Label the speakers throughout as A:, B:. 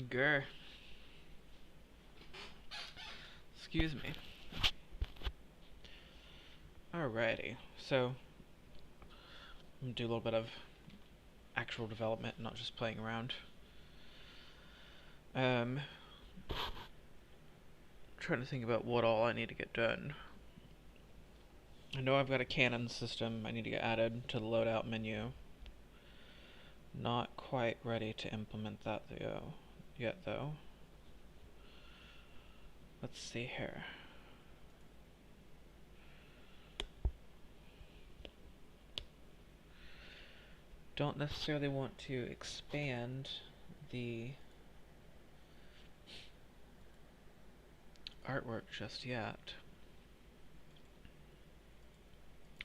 A: Grr. Excuse me. Alrighty, so I'm gonna do a little bit of actual development, not just playing around. Trying to think about what all I need to get done. I know I've got a cannon system I need to get added to the loadout menu. Not quite ready to implement that yet though. Let's see here. Don't necessarily want to expand the artwork just yet,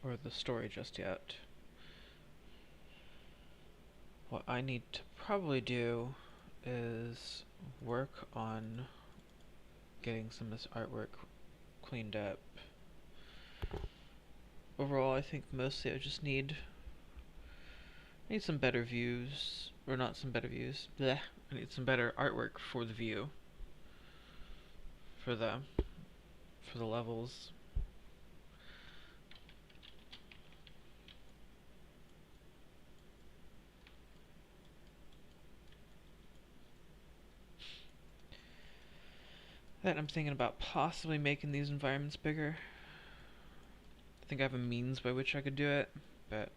A: or the story just yet. What I need to probably do is work on getting some of this artwork cleaned up. Overall, I think mostly I just need some better views, or not some better views, bleh. I need some better artwork for the view, for the levels. Then I'm thinking about possibly making these environments bigger. I think I have a means by which I could do it, but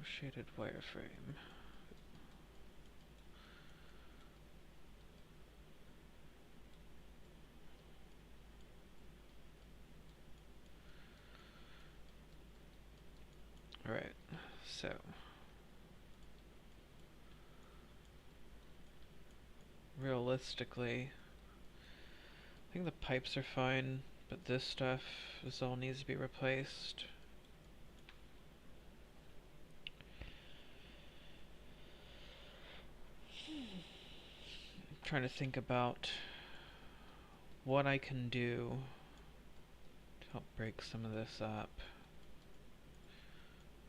A: shaded wireframe. Alright, so realistically, I think the pipes are fine, but this all needs to be replaced. I'm trying to think about what I can do to help break some of this up.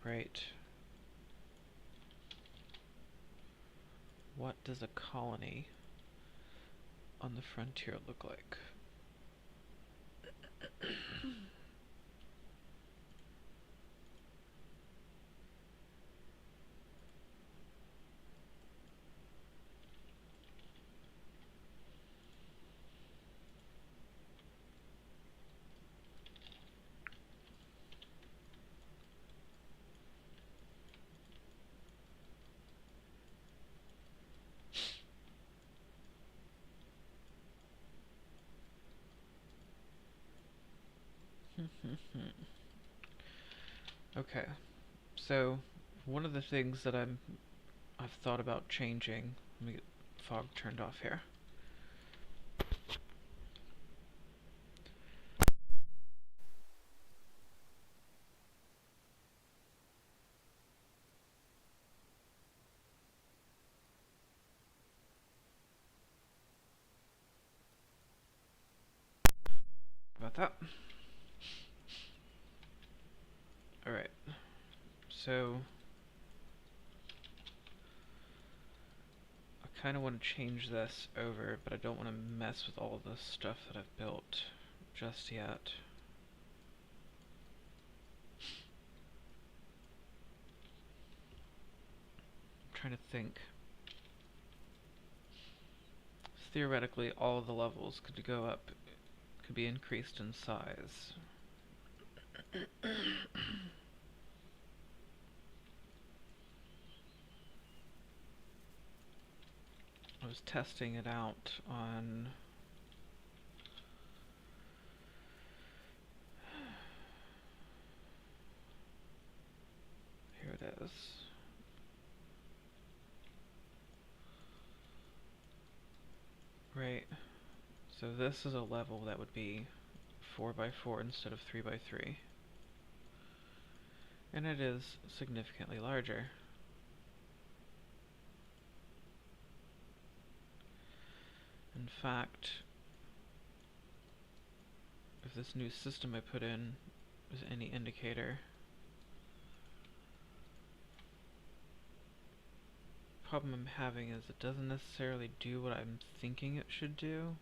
A: Right. What does a colony on the frontier look like? Okay, so one of the things that I've thought about changing. Let me get fog turned off here. About that. Alright, so I kind of want to change this over, but I don't want to mess with all of the stuff that I've built just yet. I'm trying to think. Theoretically, all of the levels could go up, could be increased in size. I was testing it out on here it is. Right. So this is a level that would be 4x4 instead of 3x3. And it is significantly larger. In fact, if this new system I put in is any indicator, problem I'm having is it doesn't necessarily do what I'm thinking it should do.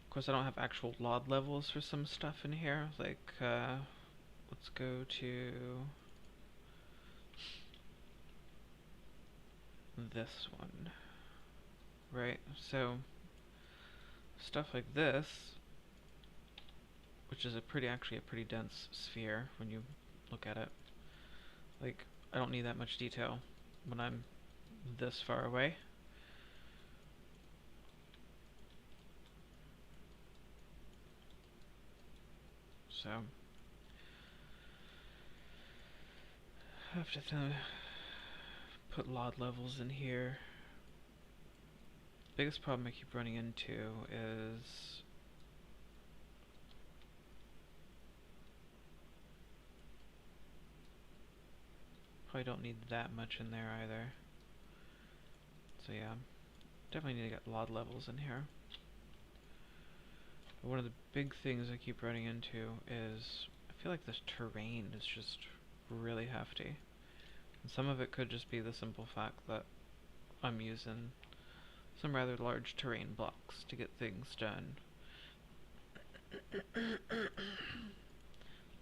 A: Of course, I don't have actual LOD levels for some stuff in here. Like, let's go to this one. Right, so stuff like this, which is actually a pretty dense sphere when you look at it. Like, I don't need that much detail when I'm this far away. So, I have to put LOD levels in here. Biggest problem I keep running into is probably don't need that much in there either. So yeah, definitely need to get LOD levels in here. But one of the big things I keep running into is I feel like this terrain is just really hefty. And some of it could just be the simple fact that I'm using some rather large terrain blocks to get things done.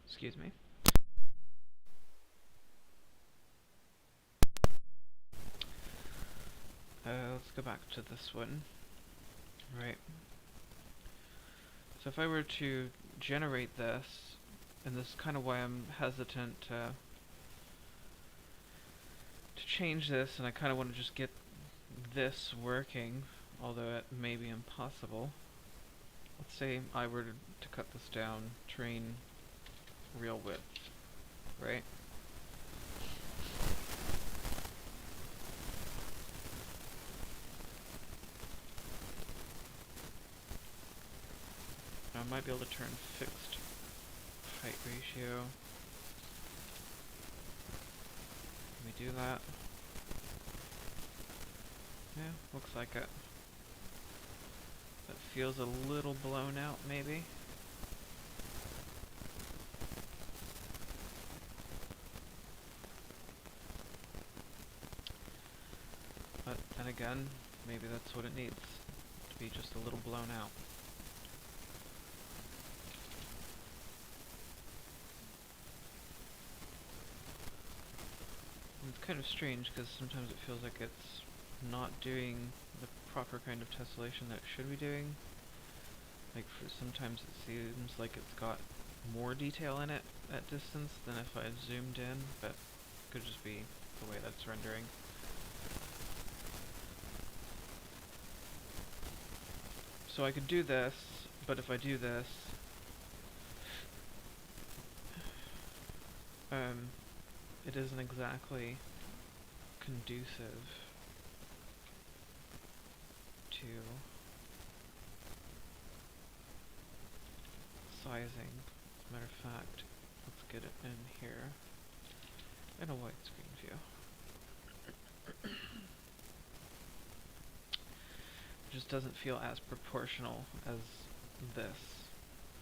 A: Excuse me. Let's go back to this one. Right. So if I were to generate this, and this is kind of why I'm hesitant to change this, and I kind of want to just get this working, although it may be impossible. Let's say I were to cut this down, terrain real width, right? Now I might be able to turn fixed height ratio. Can we do that? Yeah, looks like it. That feels a little blown out, maybe. But then again, maybe that's what it needs, to be just a little blown out. And it's kind of strange because sometimes it feels like it's not doing the proper kind of tessellation that it should be doing. Like, sometimes it seems like it's got more detail in it at distance than if I had zoomed in, but it could just be the way that's rendering. So I could do this, but if I do this, it isn't exactly conducive to sizing. As a matter of fact, let's get it in here in a widescreen view. It just doesn't feel as proportional as this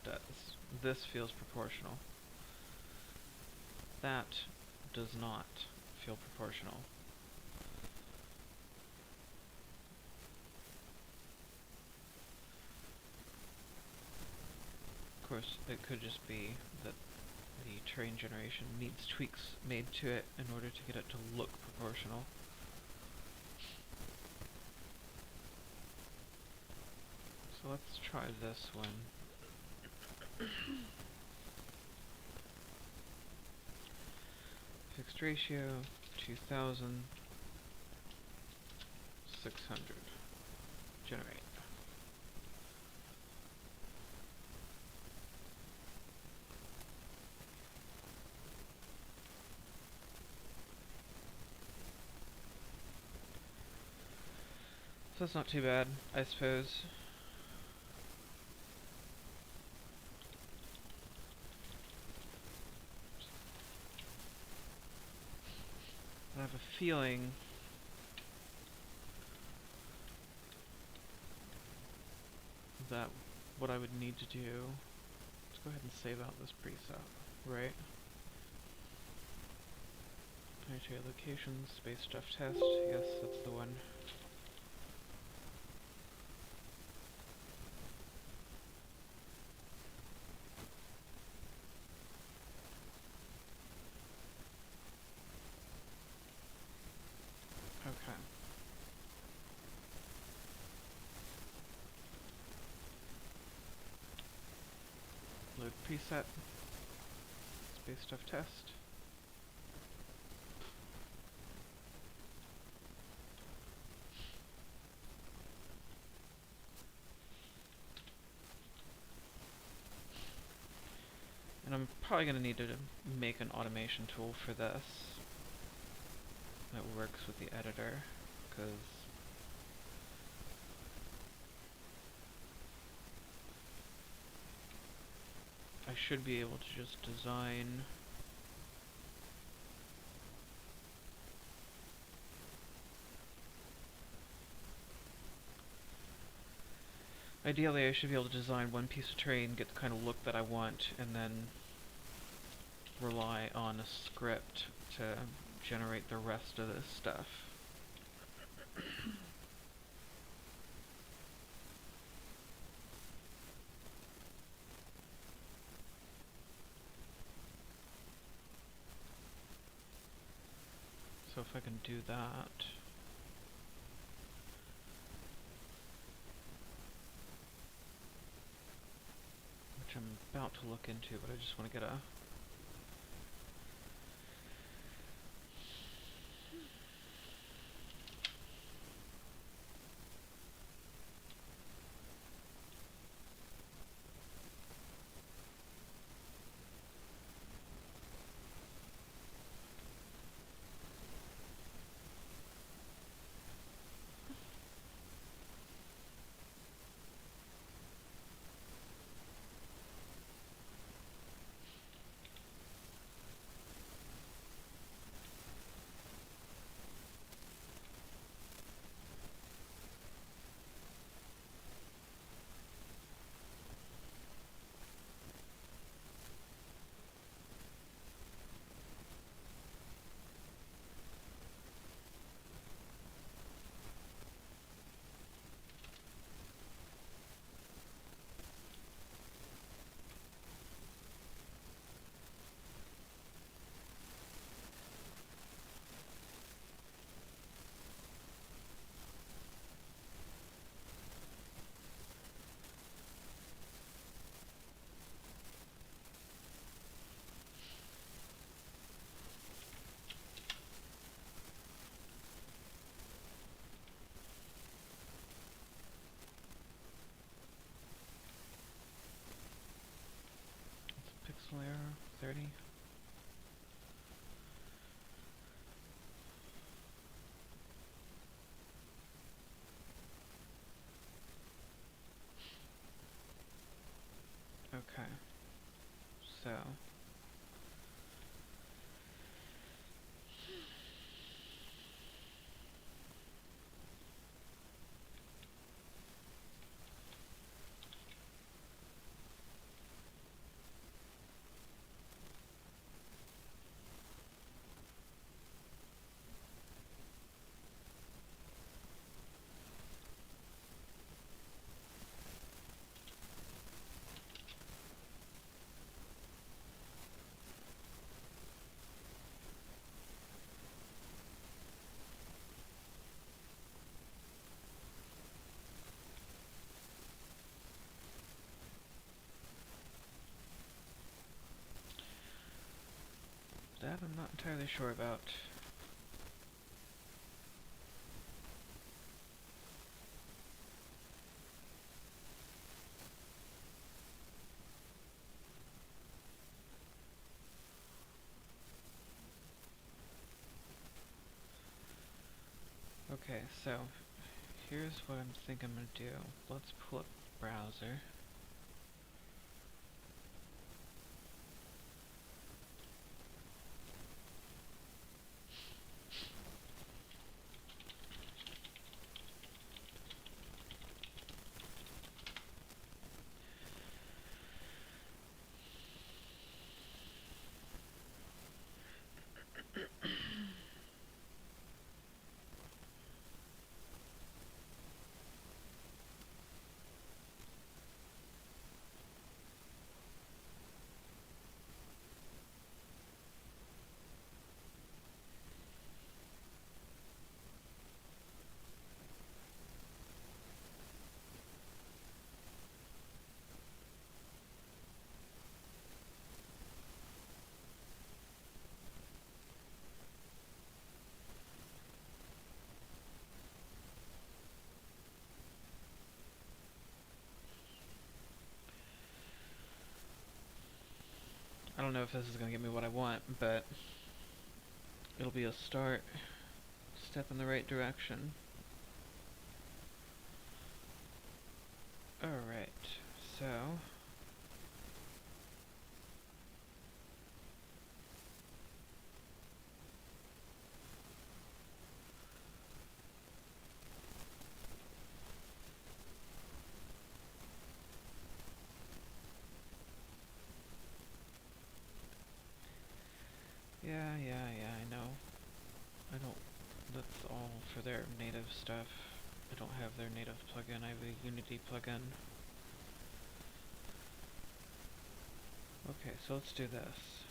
A: does. This feels proportional. That does not feel proportional. Of course, it could just be that the terrain generation needs tweaks made to it in order to get it to look proportional. So let's try this one. Fixed ratio 2600. Generate. So that's not too bad, I suppose. I have a feeling that what I would need to do, let's go ahead and save out this preset, right? Planetary locations, space stuff test. Yes, that's the one. Okay. Load preset. Space stuff test. And I'm probably going to need to make an automation tool for this that works with the editor, because I should be able to just design ideally I should be able to design one piece of terrain, get the kind of look that I want, and then rely on a script to generate the rest of this stuff. So if I can do that, which I'm about to look into, but I just want to get a pixel layer 30. Okay, so that I'm not entirely sure about. Okay, so here's what I'm thinking I'm gonna do. Let's pull up the browser. I don't know if this is gonna get me what I want, but it'll be a start, step in the right direction. Alright, so yeah, I know. I don't, that's all for their native stuff. I don't have their native plugin, I have a Unity plugin. Okay, so let's do this.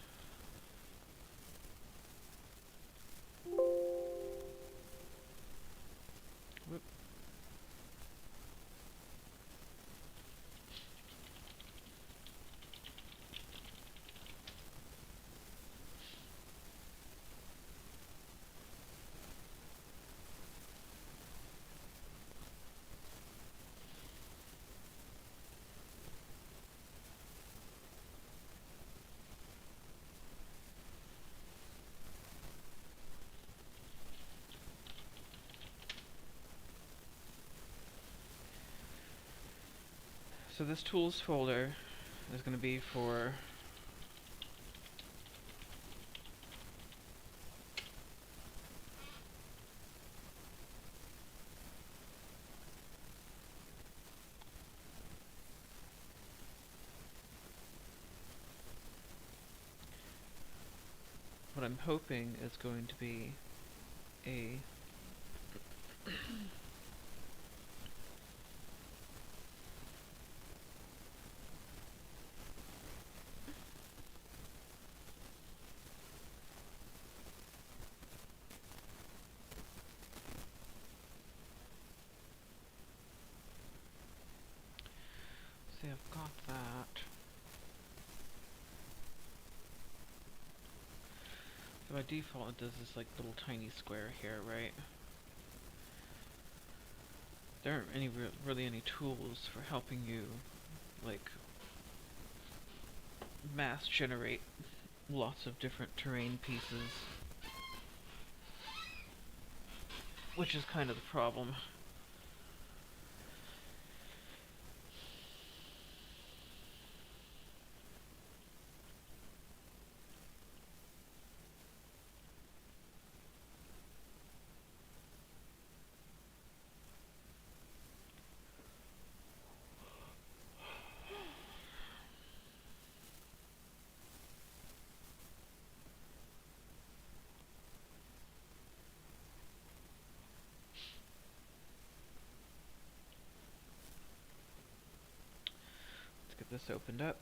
A: Whoop. So this tools folder is going to be for what I'm hoping is going to be a see, I've got that. So by default it does this like little tiny square here, right? There aren't really any tools for helping you like mass generate lots of different terrain pieces, which is kind of the problem. Let's get this opened up.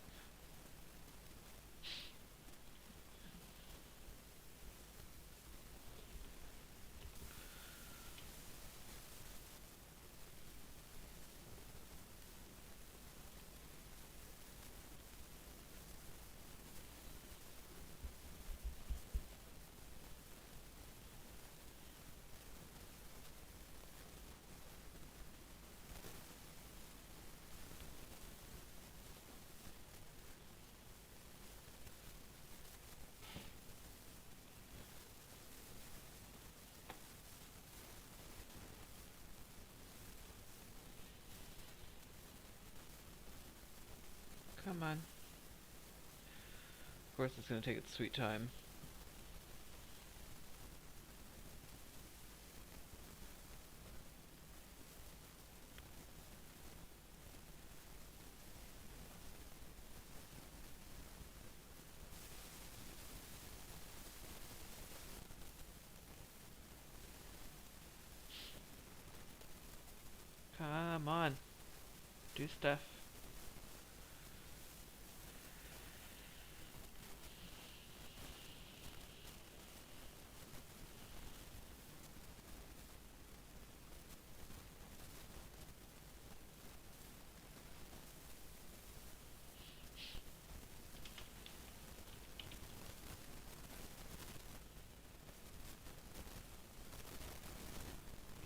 A: Come on. Of course it's going to take its sweet time. Come on. Do stuff.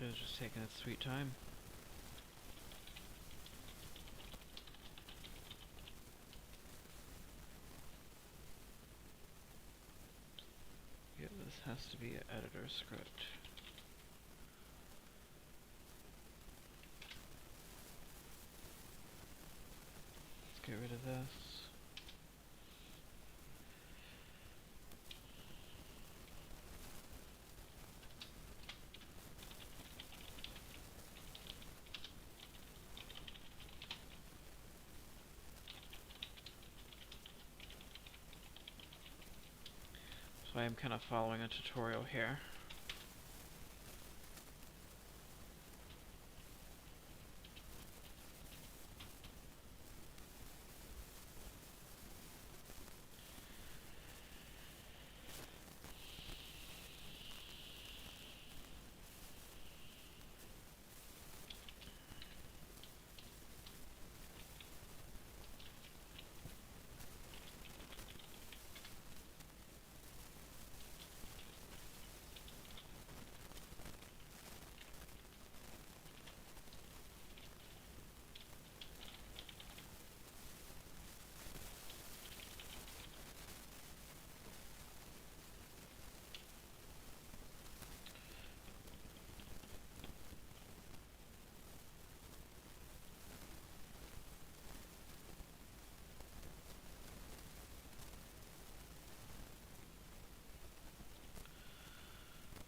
A: It was just taking its sweet time. has to be an editor script. Let's get rid of this. So I am kind of following a tutorial here.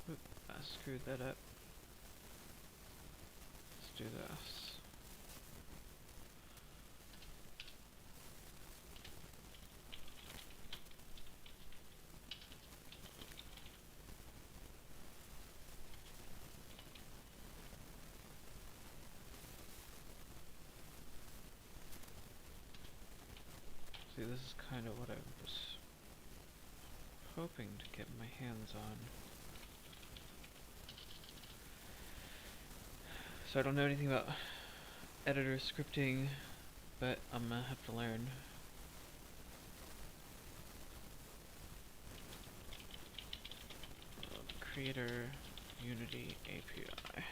A: Oop, I screwed that up. Let's do this. See, this is kind of what I was hoping to get my hands on. So I don't know anything about editor scripting, but I'm gonna have to learn. Creator Unity API.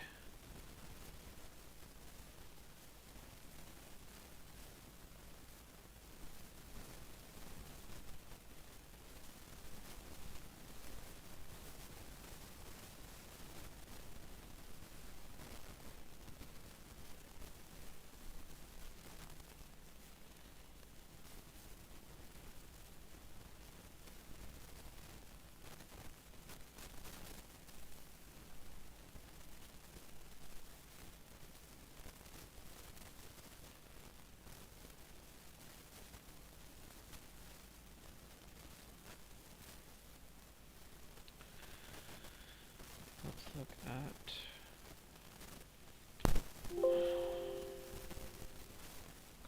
A: Let's look at...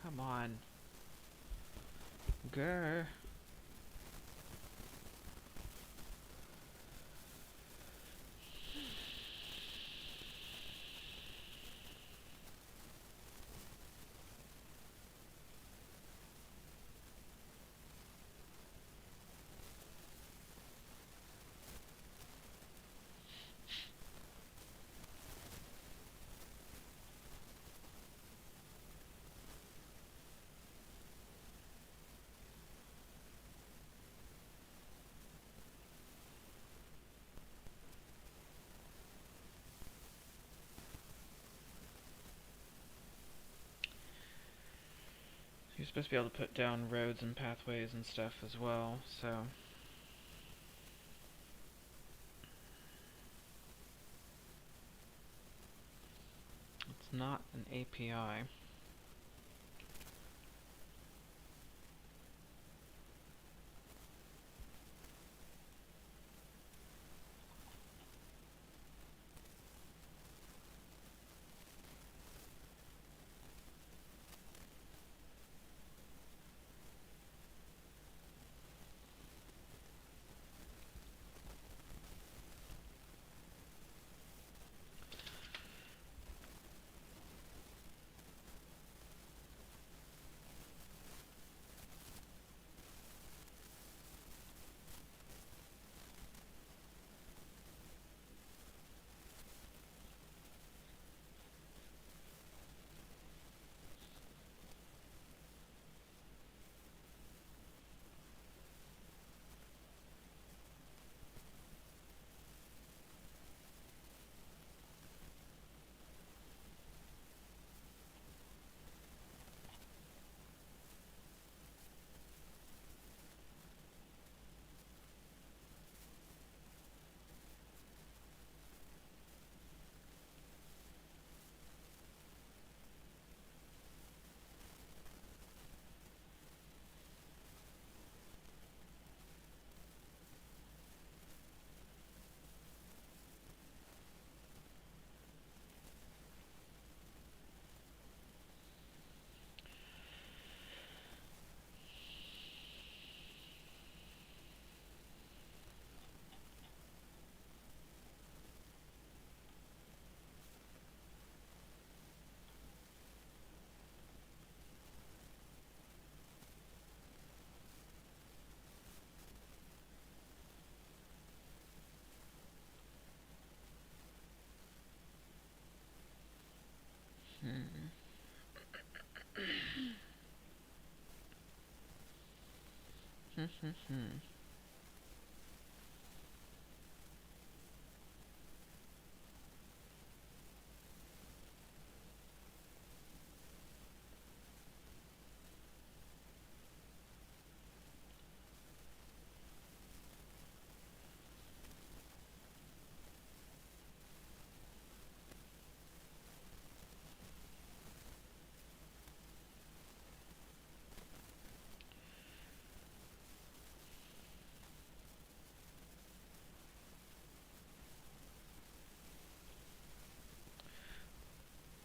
A: Come on. Grr. You're supposed to be able to put down roads and pathways and stuff as well, so... It's not an API.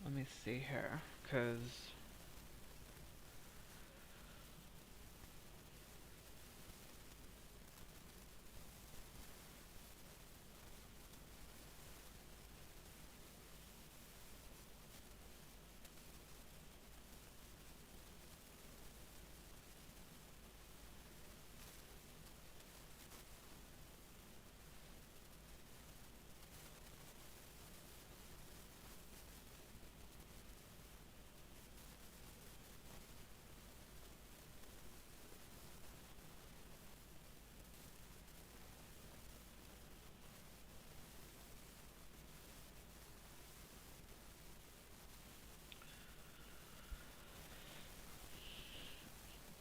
A: Let me see here, because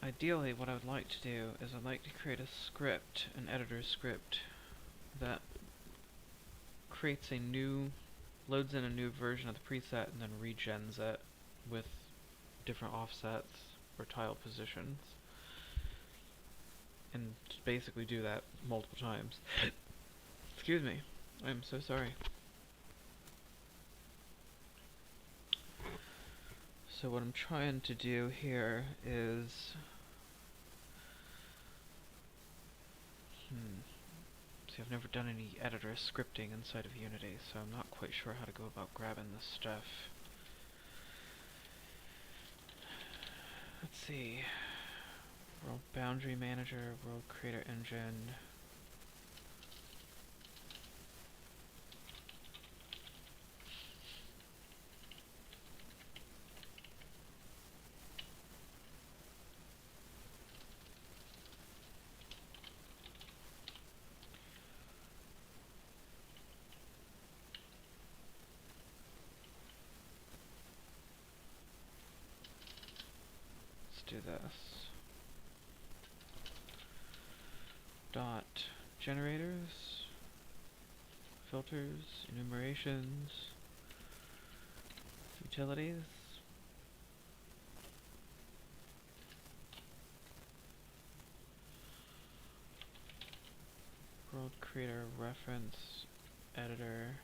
A: ideally what I would like to do is I'd like to create a script, an editor script, that creates a new, loads in a new version of the preset and then regens it with different offsets or tile positions. And just basically do that multiple times. Excuse me. I'm so sorry. So what I'm trying to do here is see, I've never done any editor scripting inside of Unity, so I'm not quite sure how to go about grabbing this stuff. Let's see. World Boundary Manager, World Creator Engine. Let's do this. Dot generators, filters, enumerations, utilities. World Creator Reference Editor,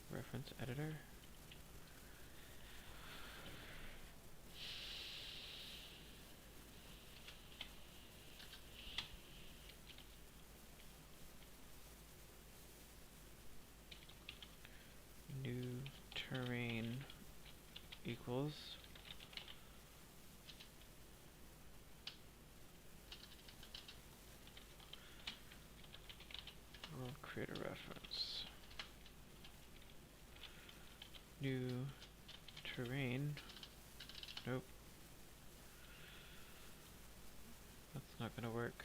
A: Reference Editor. New terrain equals World Creator Reference. New terrain. Nope. That's not gonna work.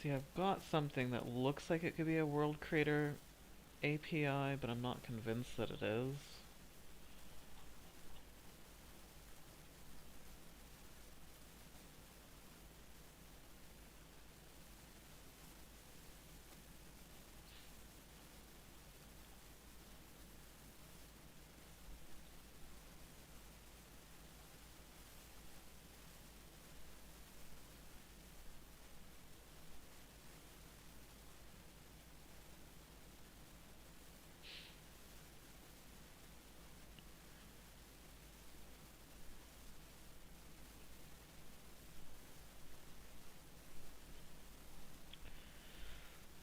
A: See, I've got something that looks like it could be a World Creator API, but I'm not convinced that it is.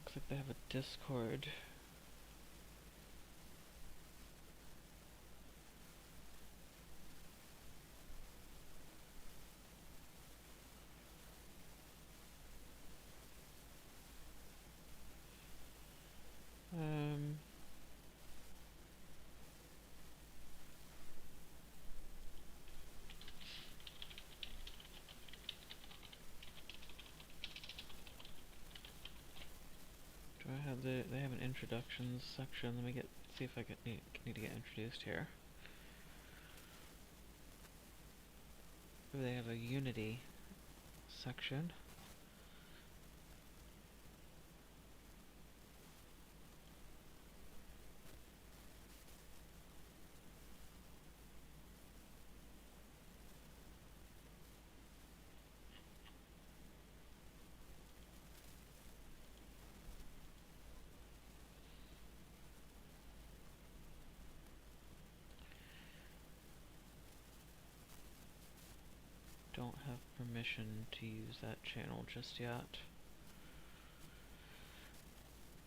A: Looks like they have a Discord. they have an introductions section. Let me see if I need to get introduced here. They have a Unity section. Don't have permission to use that channel just yet.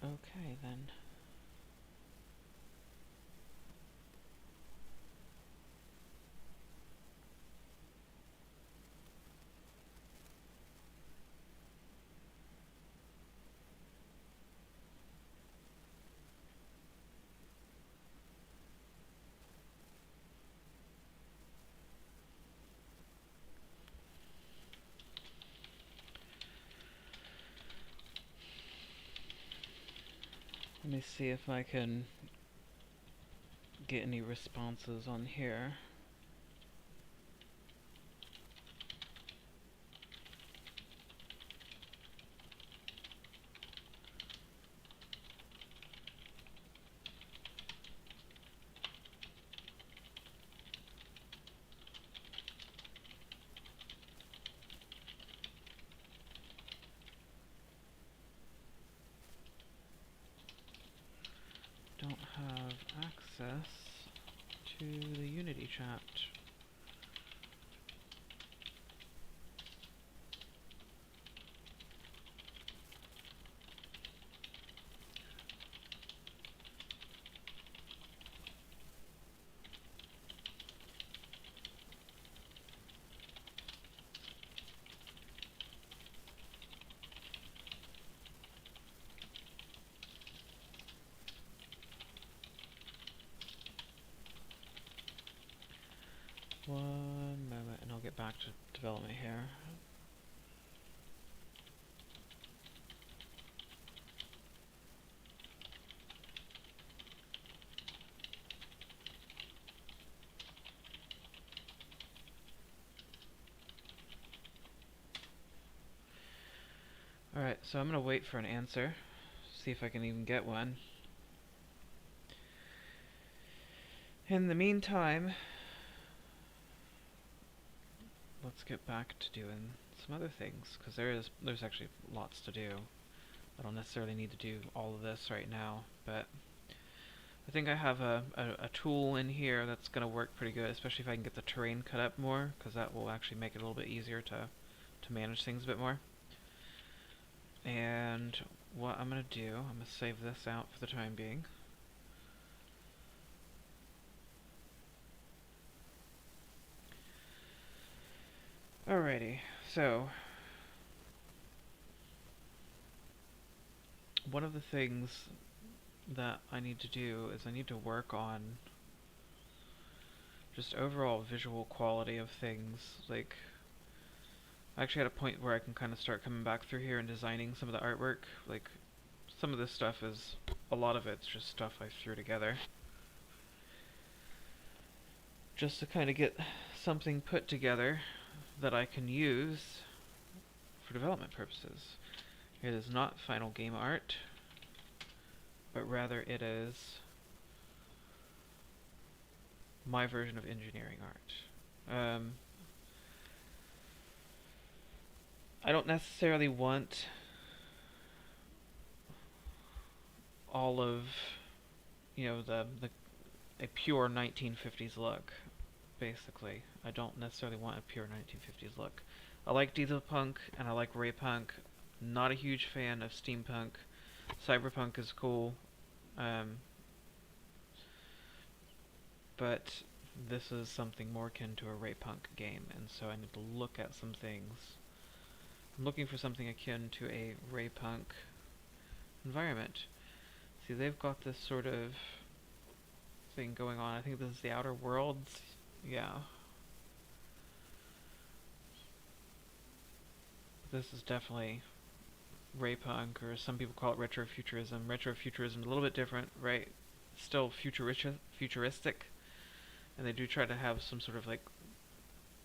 A: Okay, then. Let me see if I can get any responses on here. Don't have access to the Unity chat. One moment and I'll get back to development here. Alright, so I'm gonna wait for an answer, see if I can even get one. In the meantime, let's get back to doing some other things, because there's actually lots to do. I don't necessarily need to do all of this right now, but I think I have a tool in here that's going to work pretty good, especially if I can get the terrain cut up more, because that will actually make it a little bit easier to manage things a bit more. And what I'm going to do, I'm going to save this out for the time being. Alrighty, so one of the things that I need to do is I need to work on just overall visual quality of things. Like, I actually had a point where I can kind of start coming back through here and designing some of the artwork. Like, some of this stuff is, a lot of it's just stuff I threw together just to kind of get something put together that I can use for development purposes. It is not final game art, but rather it is my version of engineering art. I don't necessarily want all of, you know, a pure 1950s look, basically. I don't necessarily want a pure 1950s look. I like diesel punk and I like raypunk. Not a huge fan of steampunk. Cyberpunk is cool, but this is something more akin to a raypunk game, and so I need to look at some things. I'm looking for something akin to a raypunk environment. See, they've got this sort of thing going on. I think this is the Outer Worlds. Yeah. This is definitely raypunk, or some people call it retrofuturism. Retrofuturism is a little bit different, right? Still futuristic, and they do try to have some sort of like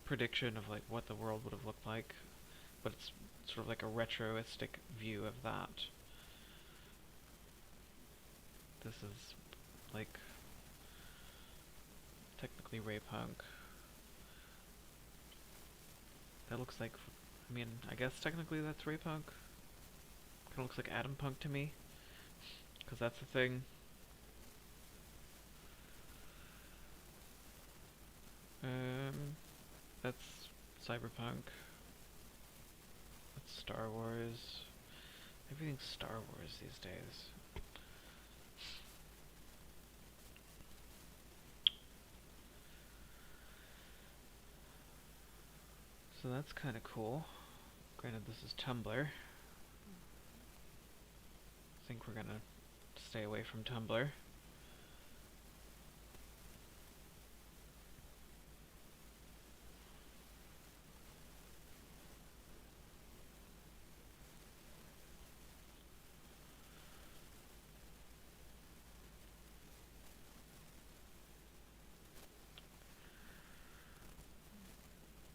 A: prediction of like what the world would have looked like, but it's sort of like a retroistic view of that. This is like technically raypunk. That looks like, I mean, I guess technically that's raypunk. Kind of looks like atom punk to me, because that's the thing. That's cyberpunk. That's Star Wars. Everything's Star Wars these days. So that's kind of cool. Granted, this is Tumblr. I think we're gonna stay away from Tumblr.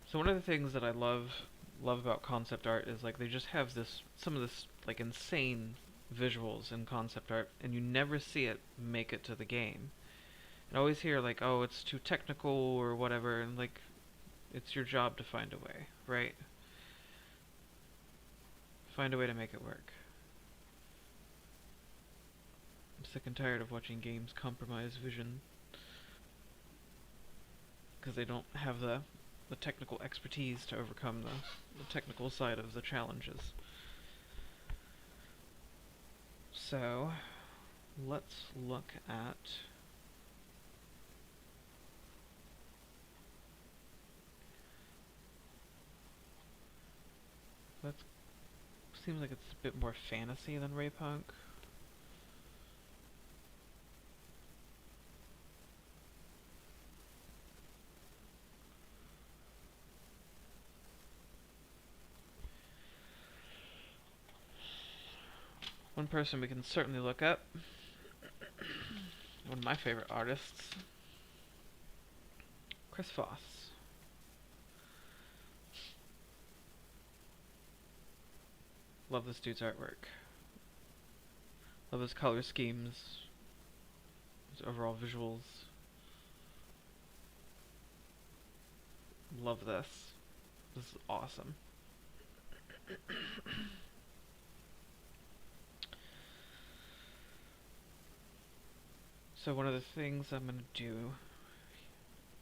A: So one of the things that I love about concept art is like they just have some of this like insane visuals in concept art, and you never see it make it to the game. I always hear like, oh, it's too technical or whatever, and like it's your job to find a way, right? Find a way to make it work. I'm sick and tired of watching games compromise vision because they don't have the technical expertise to overcome the technical side of the challenges. So, let's look at that. Seems like it's a bit more fantasy than raypunk. One person we can certainly look up, one of my favorite artists, Chris Foss. Love this dude's artwork. Love his color schemes, his overall visuals. Love this. This is awesome. So one of the things I'm going to do,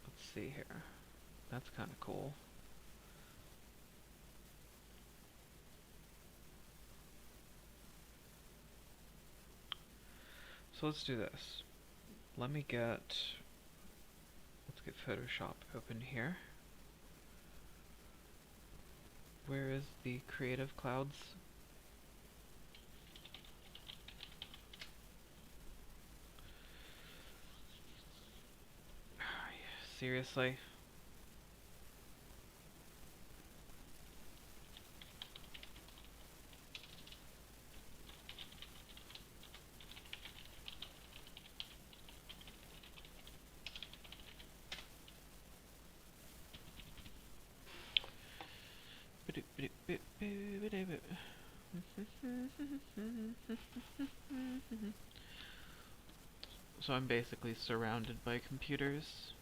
A: let's see here, that's kind of cool. So let's do this. Let's get Photoshop open here. Where is the creative clouds? Seriously? So I'm basically surrounded by computers.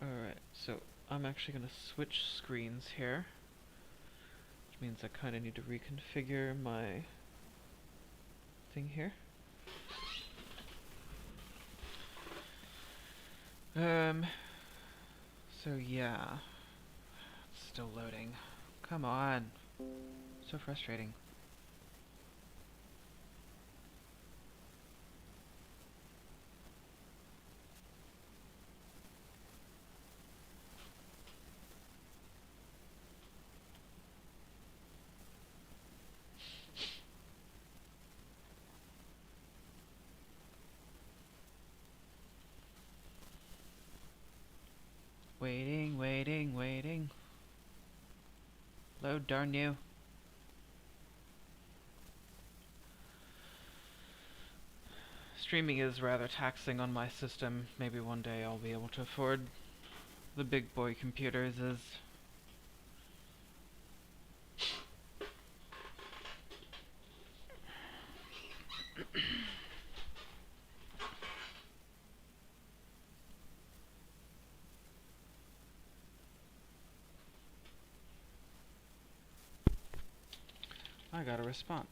A: Alright, so I'm actually going to switch screens here, which means I kind of need to reconfigure my thing here. So yeah, it's still loading. Come on, so frustrating. Waiting, waiting, waiting. Load, darn you. Streaming is rather taxing on my system. Maybe one day I'll be able to afford the big boy computers as I got a response.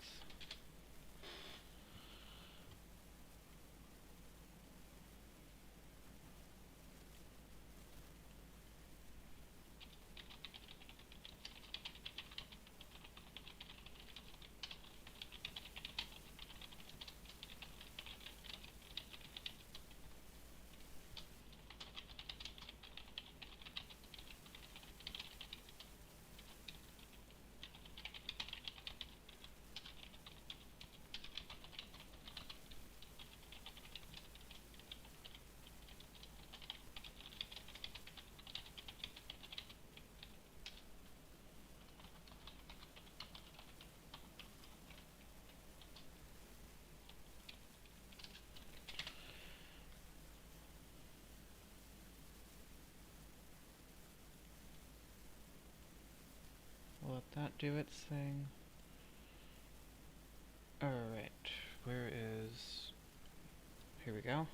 A: Let that do its thing. Alright, where is... Here we go.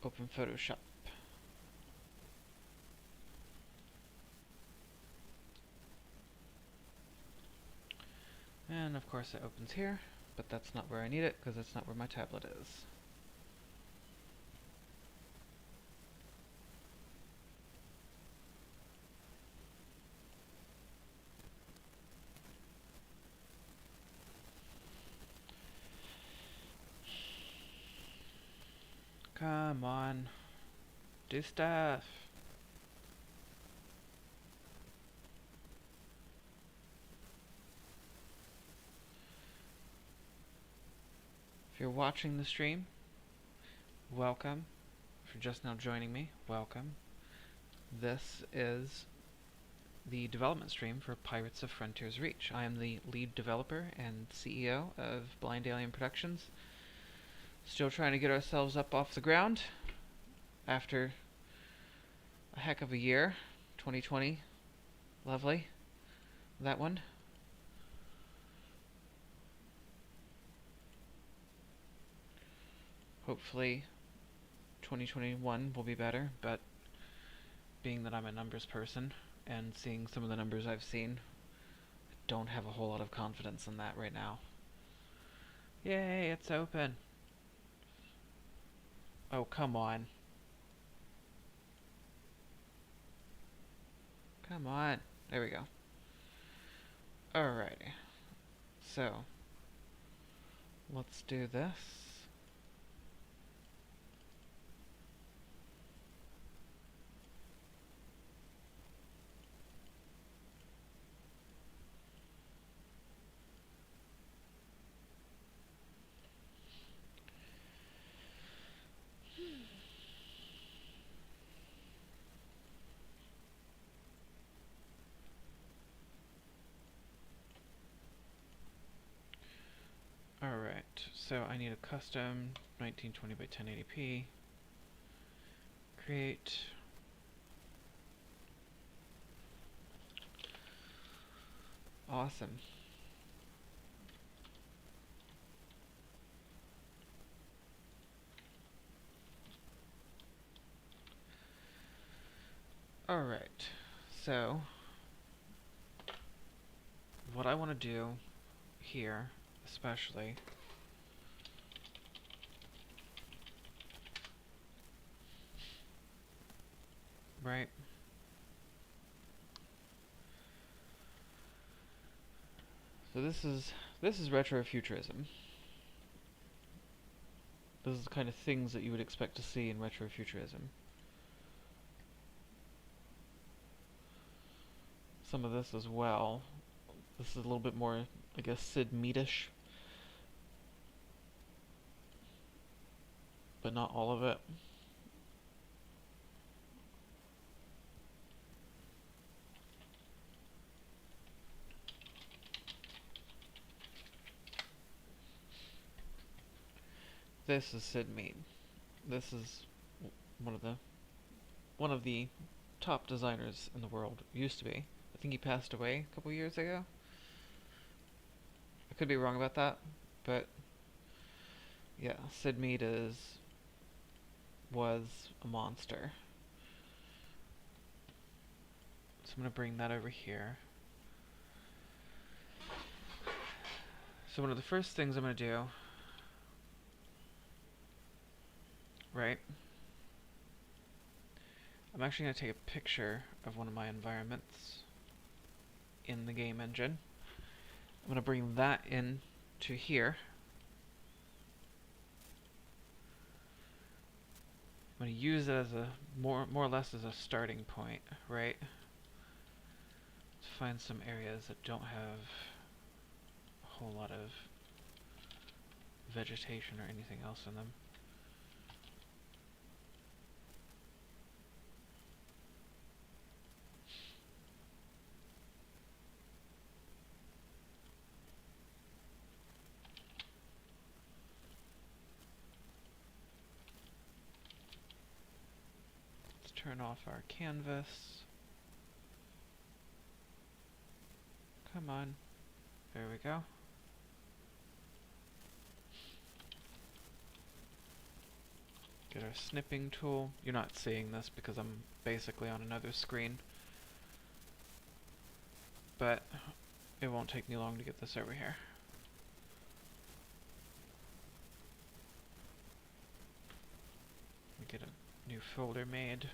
A: Open Photoshop. And of course it opens here, but that's not where I need it because that's not where my tablet is. Come on. Do stuff. If you're watching the stream, welcome. If you're just now joining me, welcome. This is the development stream for Pirates of Frontiers Reach. I am the lead developer and CEO of Blind Alien Productions. Still trying to get ourselves up off the ground after a heck of a year. 2020. Lovely. That one. Hopefully 2021 will be better, but being that I'm a numbers person and seeing some of the numbers I've seen, I don't have a whole lot of confidence in that right now. Yay, it's open. Oh, come on. Come on. There we go. Alrighty. So, let's do this. Alright, so I need a custom 1920 by 1080p. Create. Awesome. Alright, so what I want to do here, especially, right? So this is retrofuturism. This is the kind of things that you would expect to see in retrofuturism. Some of this as well. This is a little bit more, I guess, Sid Mead-ish. But not all of it. this is Sid Mead. This is one of the one of the top designers in the world. Used to be. I think he passed away a couple years ago. I could be wrong about that, but yeah, Sid Mead was a monster. So I'm gonna bring that over here. So one of the first things I'm gonna do, right? I'm actually gonna take a picture of one of my environments in the game engine. I'm gonna bring that in to here. I'm gonna use it as a more or less as a starting point, right? To find some areas that don't have a whole lot of vegetation or anything else in them. Let's turn off our canvas. Come on. There we go. Get our snipping tool. You're not seeing this because I'm basically on another screen. But it won't take me long to get this over here. We get a new folder made.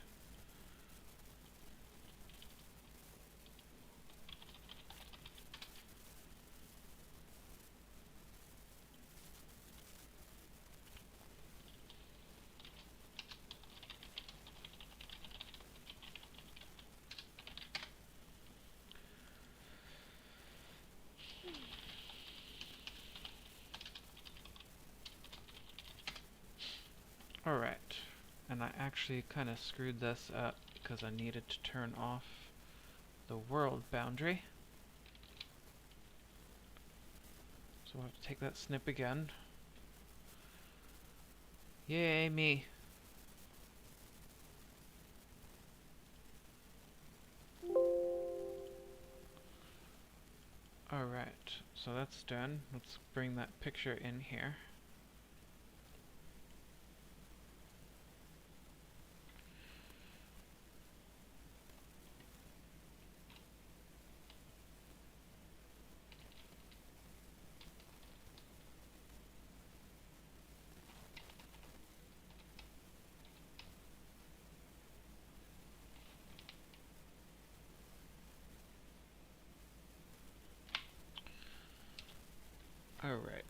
A: Alright, and I actually kind of screwed this up because I needed to turn off the world boundary. So we'll have to take that snip again. Yay, me. Alright, so that's done. Let's bring that picture in here. Alright,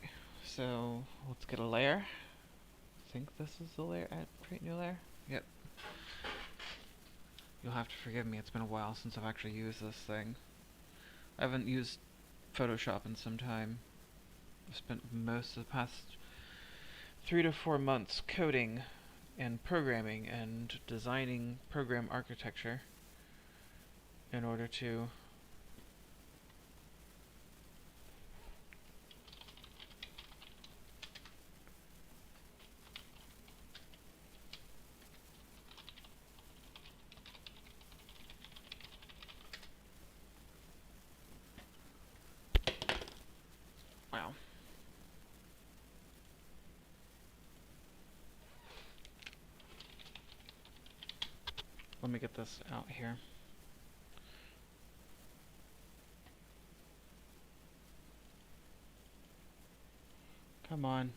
A: so let's get a layer. I think this is the layer. Add, create new layer. Yep. You'll have to forgive me, it's been a while since I've actually used this thing. I haven't used Photoshop in some time. I've spent most of the past 3 to 4 months coding and programming and designing program architecture in order to wow. Let me get this out here. Come on.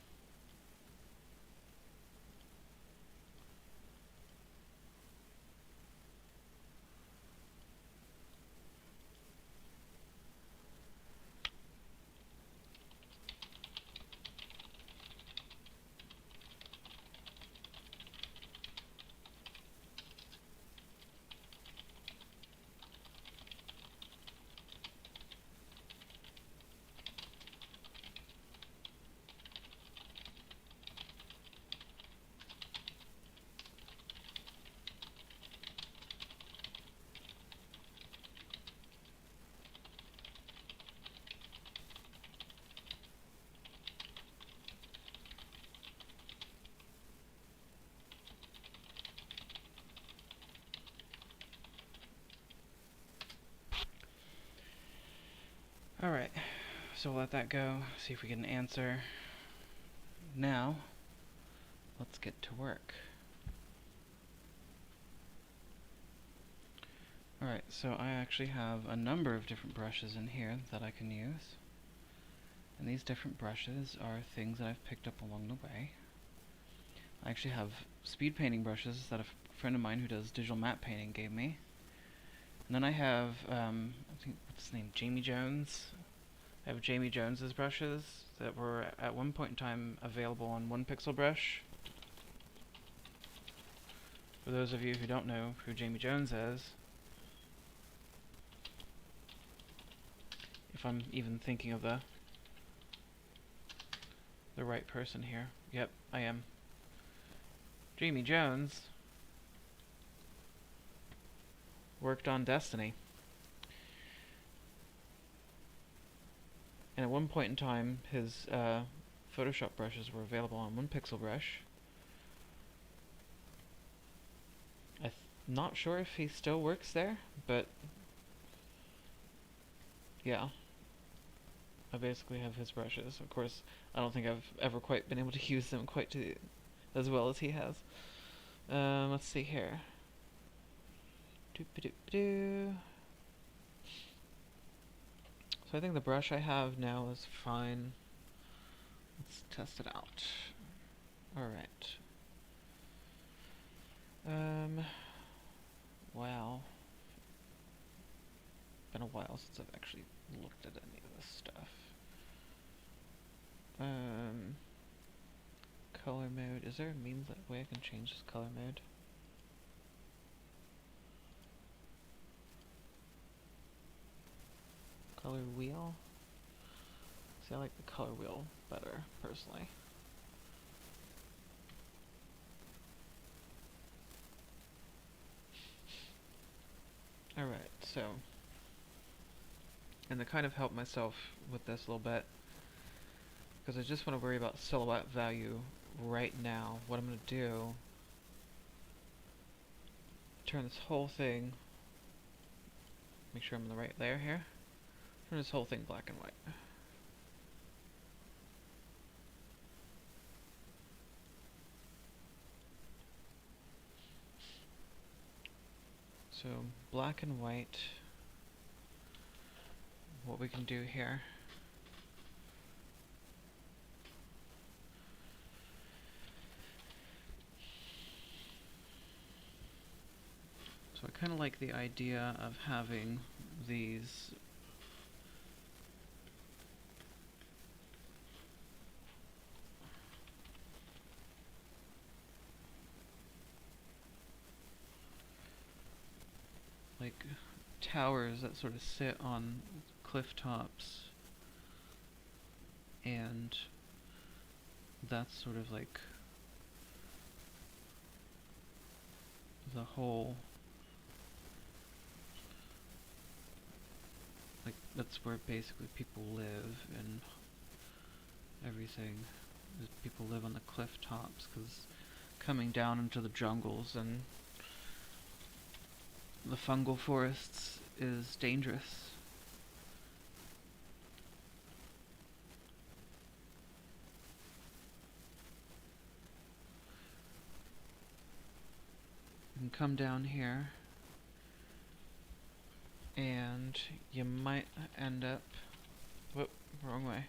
A: Alright, so we'll let that go, see if we get an answer. Now, let's get to work. Alright, so I actually have a number of different brushes in here that I can use. And these different brushes are things that I've picked up along the way. I actually have speed painting brushes that a friend of mine who does digital matte painting gave me. And then I have, I think, what's his name, Jamie Jones. I have Jamie Jones's brushes that were at one point in time available on 1Pixel Brush. For those of you who don't know who Jamie Jones is, if I'm even thinking of the right person here. Yep, I am. Jamie Jones worked on Destiny. And at one point in time, his Photoshop brushes were available on 1Pixel Brush. I'm not sure if he still works there, but yeah. I basically have his brushes. Of course, I don't think I've ever quite been able to use them quite as well as he has. Let's see here. Doop-a-doop-a-doo. So I think the brush I have now is fine. Let's test it out. Alright. Wow. Been a while since I've actually looked at any of this stuff. Color mode. Is there a means that way I can change this color mode? Color wheel? See, I like the color wheel better, personally. Alright, so, and to kind of help myself with this a little bit, because I just want to worry about silhouette value right now, what I'm going to do, turn this whole thing, make sure I'm in the right layer here, turn this whole thing black and white. So, black and white, what we can do here, so I kind of like the idea of having these like towers that sort of sit on cliff tops, and that's sort of like the whole, like that's where basically people live and everything. People live on the cliff tops because coming down into the jungles and the fungal forests is dangerous. You can come down here and you might end up, whoop, wrong way,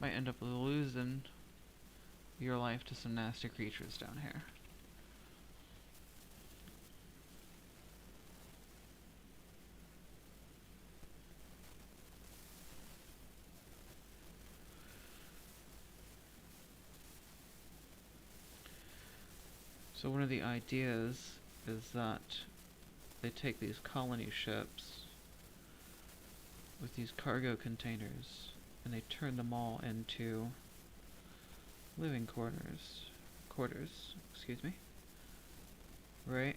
A: might end up losing your life to some nasty creatures down here. So one of the ideas is that they take these colony ships with these cargo containers and they turn them all into living quarters, excuse me, right?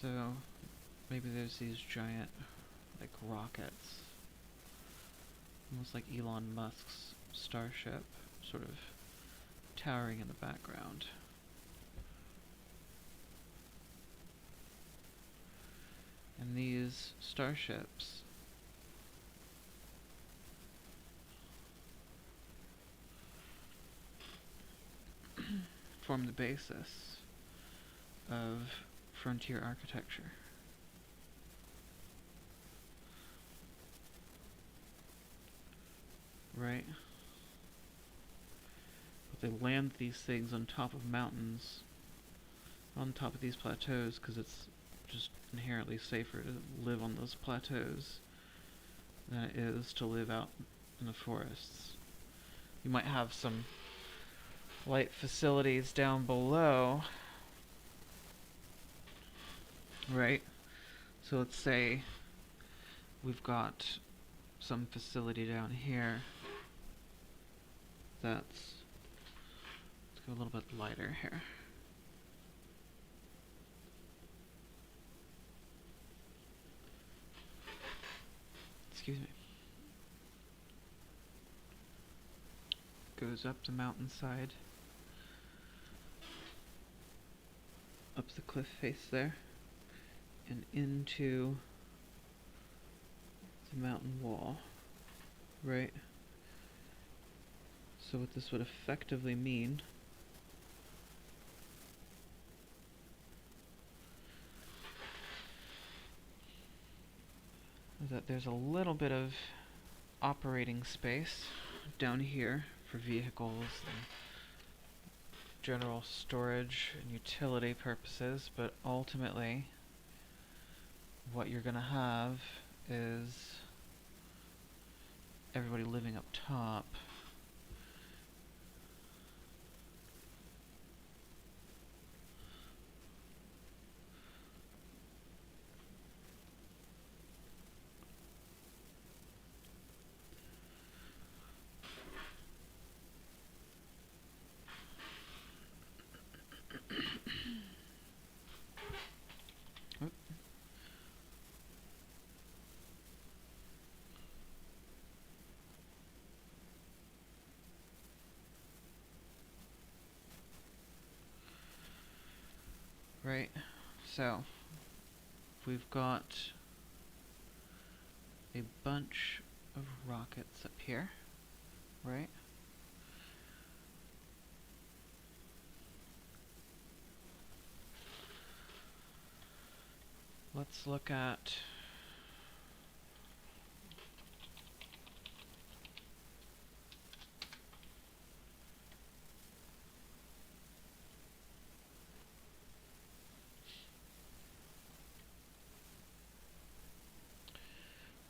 A: So maybe there's these giant like rockets, almost like Elon Musk's Starship, sort of towering in the background. And these starships form the basis of frontier architecture. Right? But they land these things on top of mountains, on top of these plateaus, because it's just inherently safer to live on those plateaus than it is to live out in the forests. You might have some light facilities down below, right? So let's say we've got some facility down here let's go a little bit lighter here. Excuse me. Goes up the mountainside, up the cliff face there, and into the mountain wall, right? So what this would effectively mean is that there's a little bit of operating space down here for vehicles and general storage and utility purposes, but ultimately what you're gonna have is everybody living up top. Right, so we've got a bunch of rockets up here, right? Let's look at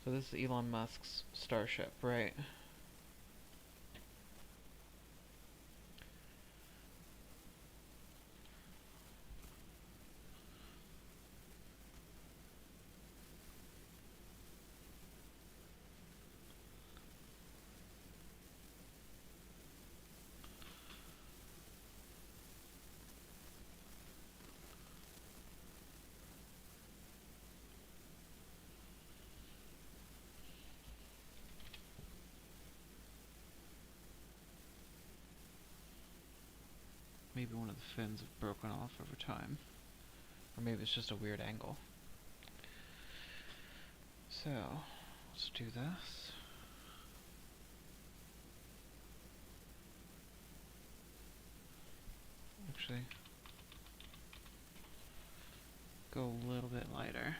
A: so this is Elon Musk's Starship, right? Maybe one of the fins have broken off over time. Or maybe it's just a weird angle. So, let's do this. Actually, go a little bit lighter.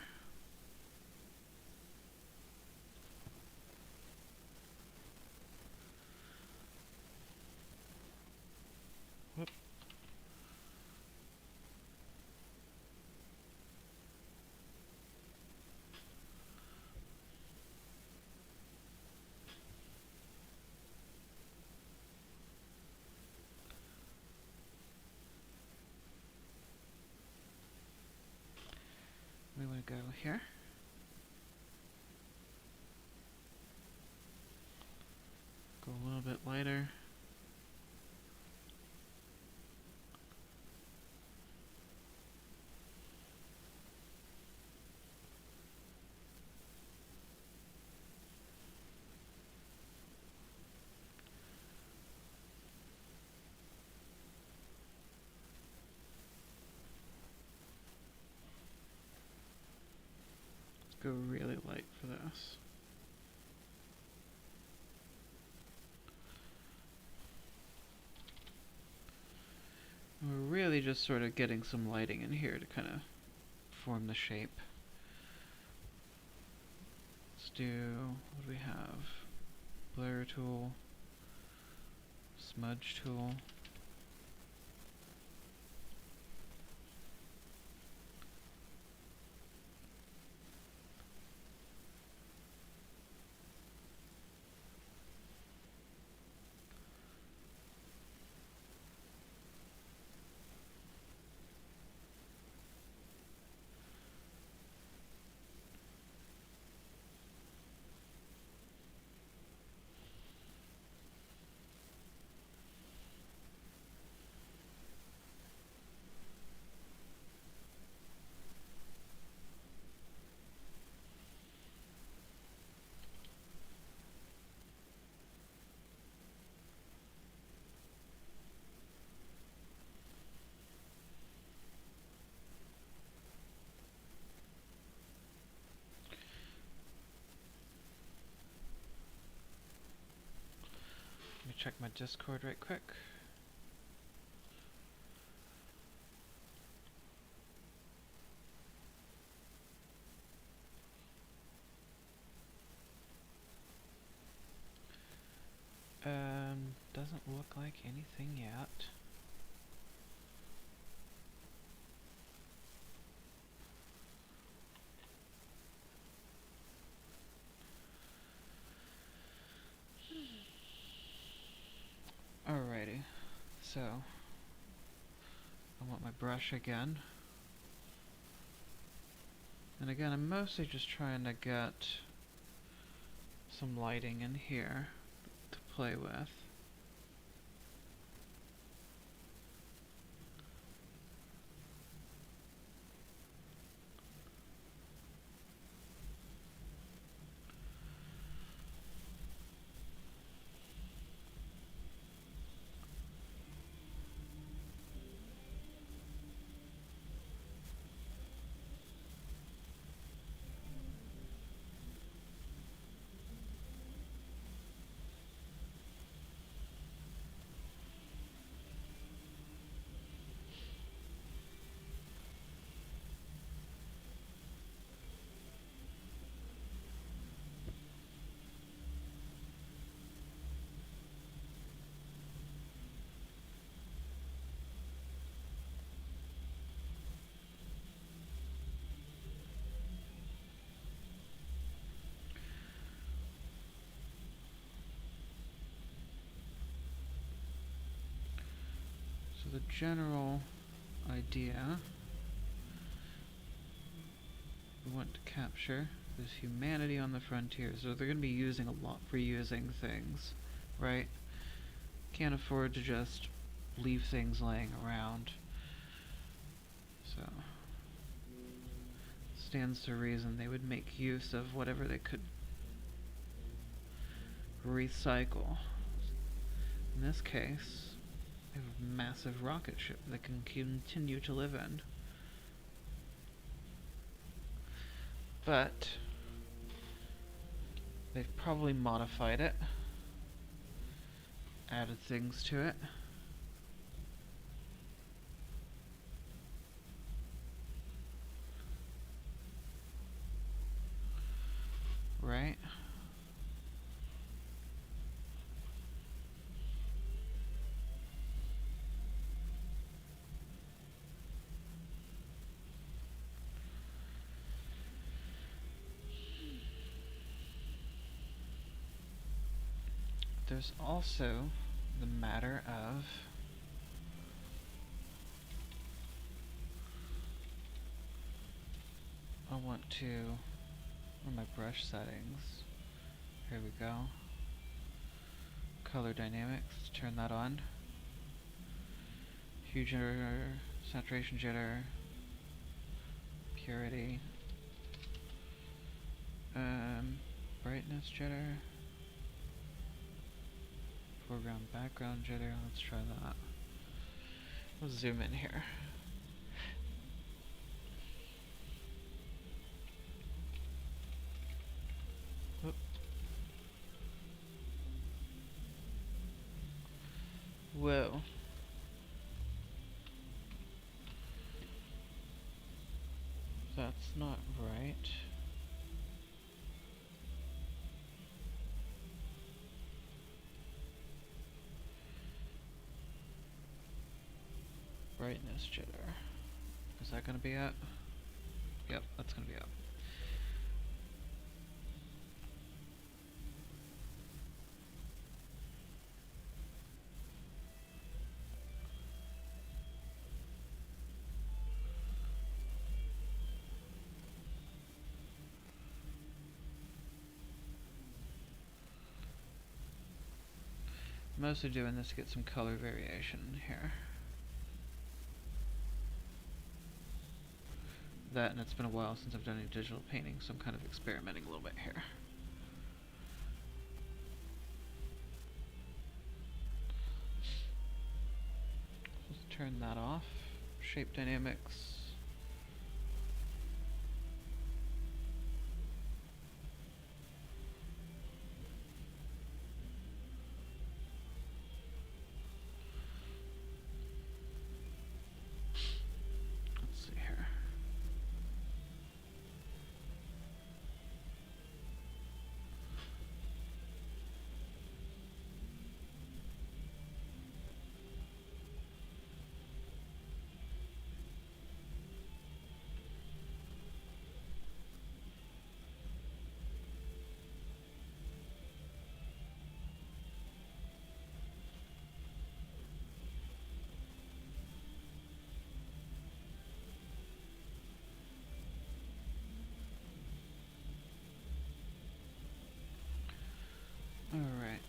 A: Whoop. We want to go here. Go a little bit lighter. We're really just sort of getting some lighting in here to kind of form the shape. Let's do, what do we have? Blur tool, smudge tool. Let me check my Discord right quick. Doesn't look like anything yet. Alrighty, so I want my brush again. And again, I'm mostly just trying to get some lighting in here to play with. So the general idea we want to capture is humanity on the frontier. So they're going to be using a lot, reusing things, right? Can't afford to just leave things laying around. So stands to reason they would make use of whatever they could recycle. In this case, they have a massive rocket ship that can continue to live in. But they've probably modified it, added things to it. Right? There's also the matter of I want to, where are my brush settings? Here we go. Color dynamics, turn that on. Hue jitter, saturation jitter, purity, brightness jitter, foreground background jitter. Let's try that. Let's zoom in here. Oop. Whoa. That's not right. Brightness jitter. Is that gonna be up? Yep, that's gonna be up. Mostly doing this to get some color variation here. That, and it's been a while since I've done any digital painting, so I'm kind of experimenting a little bit here. Let's turn that off. Shape dynamics. Let's see here. Alright.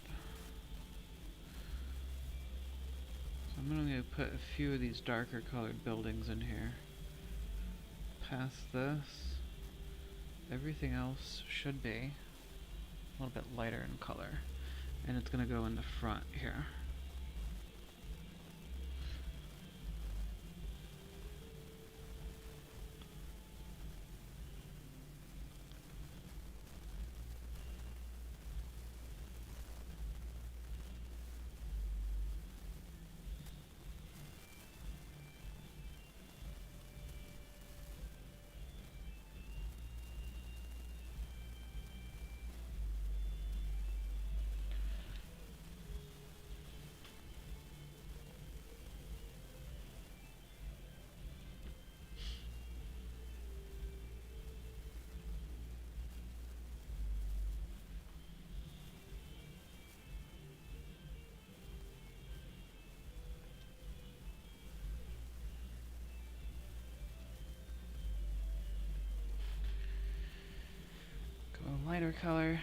A: So I'm going to put a few of these darker colored buildings in here. Past this, everything else should be a little bit lighter in color. And it's going to go in the front here. Go a lighter color.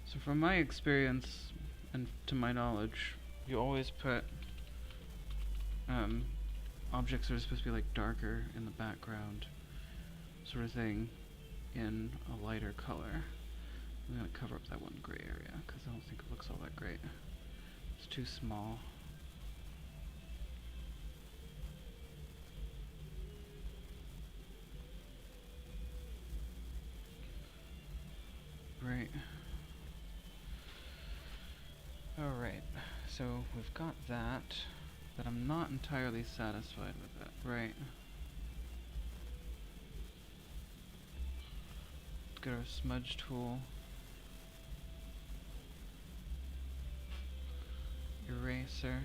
A: So from my experience, and to my knowledge, you always put objects that are supposed to be like darker in the background, sort of thing, in a lighter color. I'm going to cover up that one gray area, because I don't think it looks all that great. It's too small. Right. Alright, so we've got that, but I'm not entirely satisfied with it, right? Let's get our smudge tool. Eraser.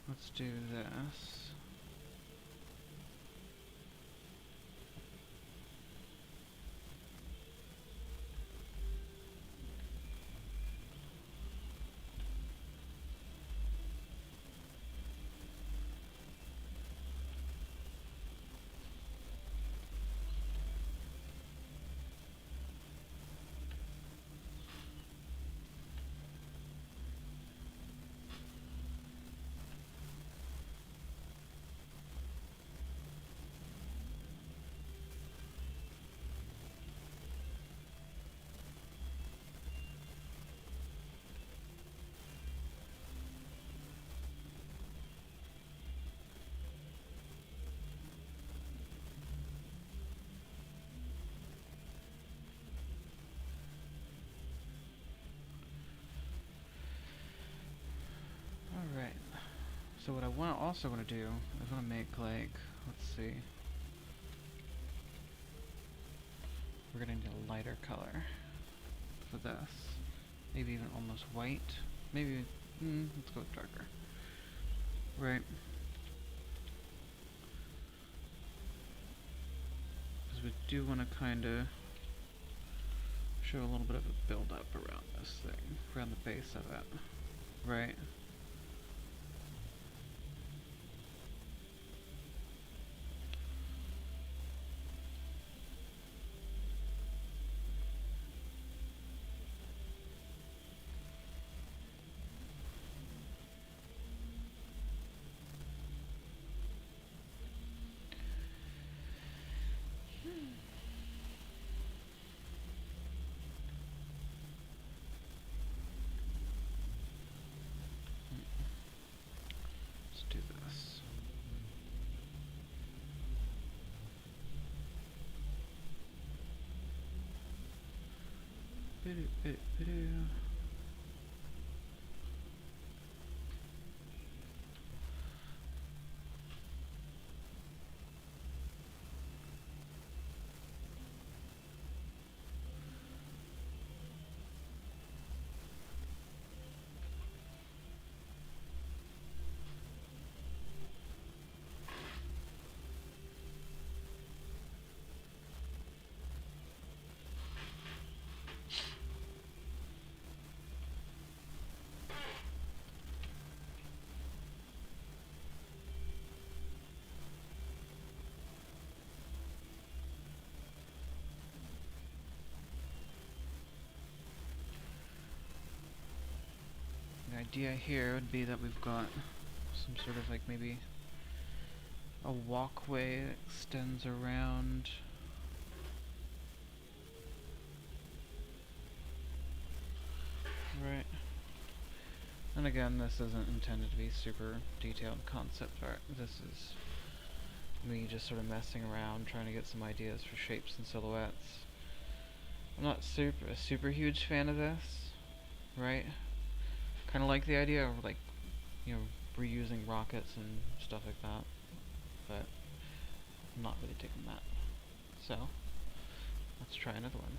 A: Let's do this. So what I also want to do is want to make like, let's see, we're gonna need a lighter color for this. Maybe even almost white. Maybe, let's go with darker. Right. Because we do want to kind of show a little bit of a build up around this thing, around the base of it. Right. Let's do this. The idea here would be that we've got some sort of like maybe a walkway that extends around. Right. And again, this isn't intended to be super detailed concept art. This is me just sort of messing around, trying to get some ideas for shapes and silhouettes. I'm not a super huge fan of this, right? Kind of like the idea of like, you know, reusing rockets and stuff like that, but I'm not really digging that. So, let's try another one.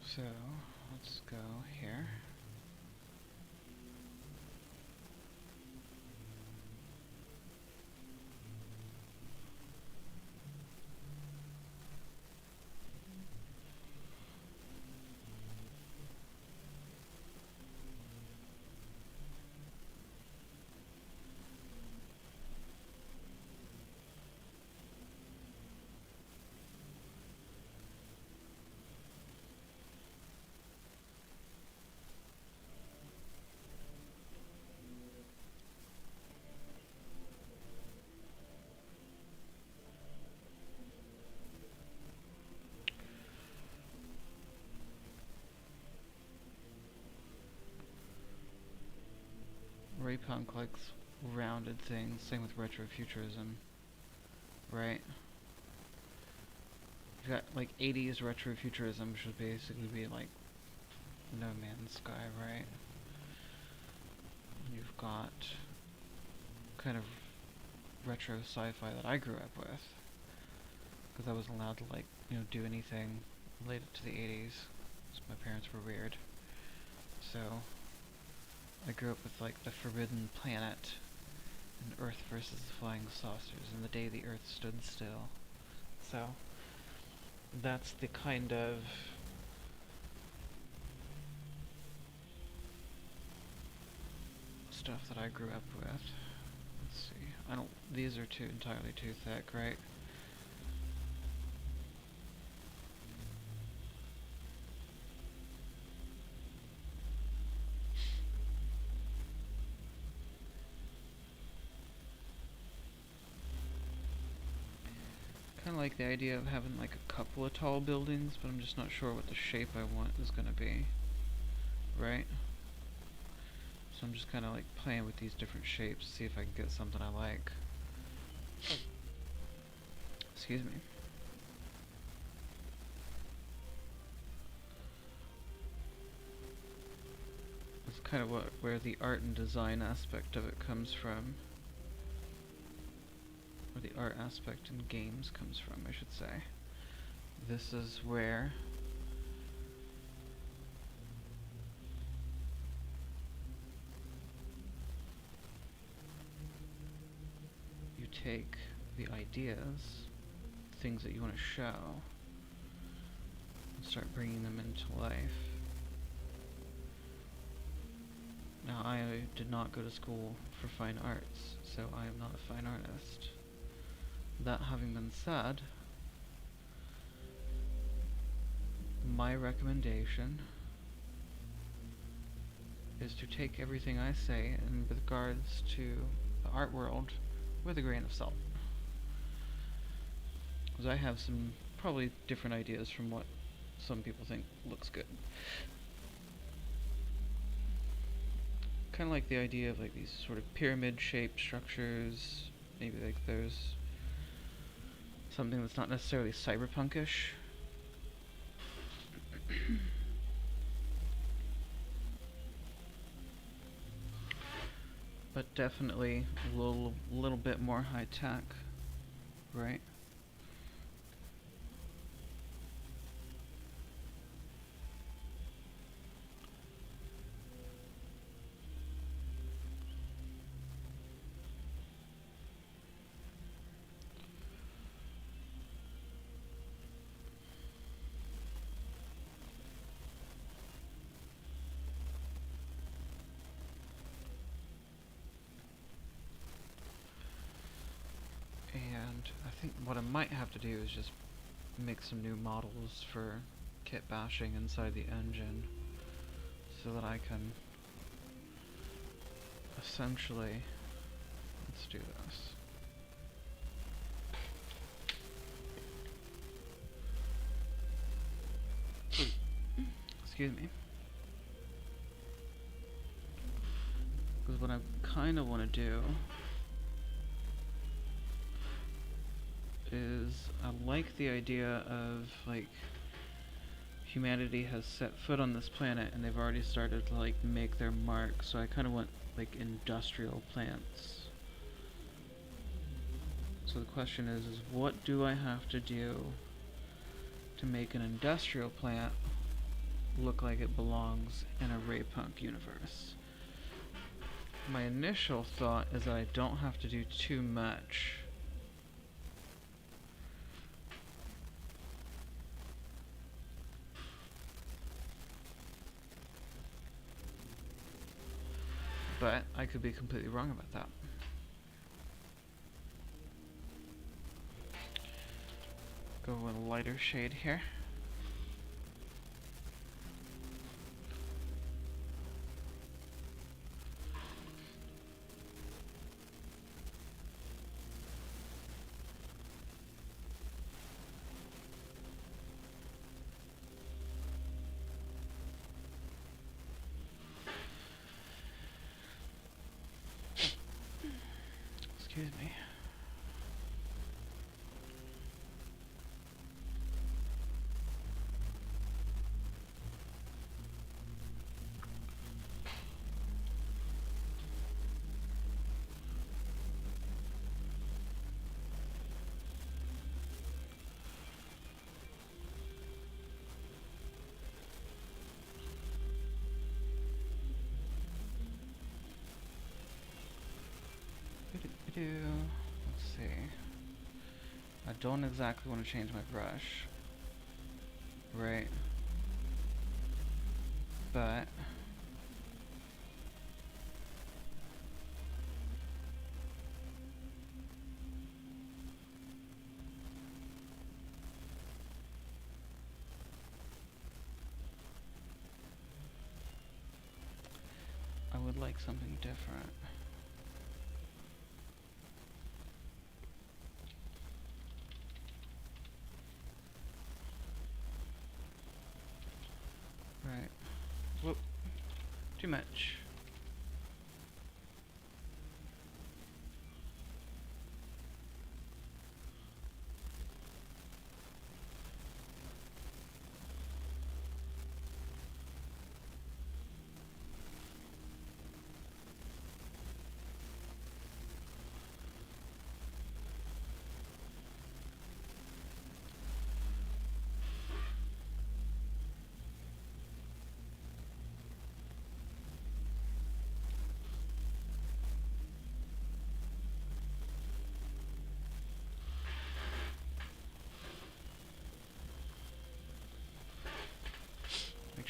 A: So, let's go here. Raypunk likes rounded things, same with retrofuturism, right? You've got like 80s retrofuturism, which would basically be like No Man's Sky, right? And you've got kind of retro sci-fi that I grew up with, because I wasn't allowed to like, you know, do anything related to the 80s, because my parents were weird. So I grew up with like the Forbidden Planet and Earth versus the Flying Saucers and the Day the Earth Stood Still. So that's the kind of stuff that I grew up with. Let's see. These are entirely too thick, right? Kind of like the idea of having like a couple of tall buildings, but I'm just not sure what the shape I want is going to be, right? So I'm just kind of like playing with these different shapes, see if I can get something I like. Excuse me. That's kind of where the art and design aspect of it comes from. Or the art aspect in games comes from, I should say. This is where you take the ideas, things that you want to show, and start bringing them into life. Now, I did not go to school for fine arts, so I am not a fine artist. That having been said, my recommendation is to take everything I say in regards to the art world with a grain of salt. Because I have some probably different ideas from what some people think looks good. Kind of like the idea of like these sort of pyramid-shaped structures. Maybe like there's something that's not necessarily cyberpunkish. But definitely a little bit more high tech, right? And I think what I might have to do is just make some new models for kit bashing inside the engine so that I can essentially, let's do this. Excuse me. Because what I kind of want to do is I like the idea of like humanity has set foot on this planet and they've already started to like make their mark, so I kind of want like industrial plants. So the question is what do I have to do to make an industrial plant look like it belongs in a raypunk universe? My initial thought is that I don't have to do too much. But I could be completely wrong about that. Go with a lighter shade here. Excuse me. Let's see. I don't exactly want to change my brush, right? But I would like something different. Right. Whoop. Too much.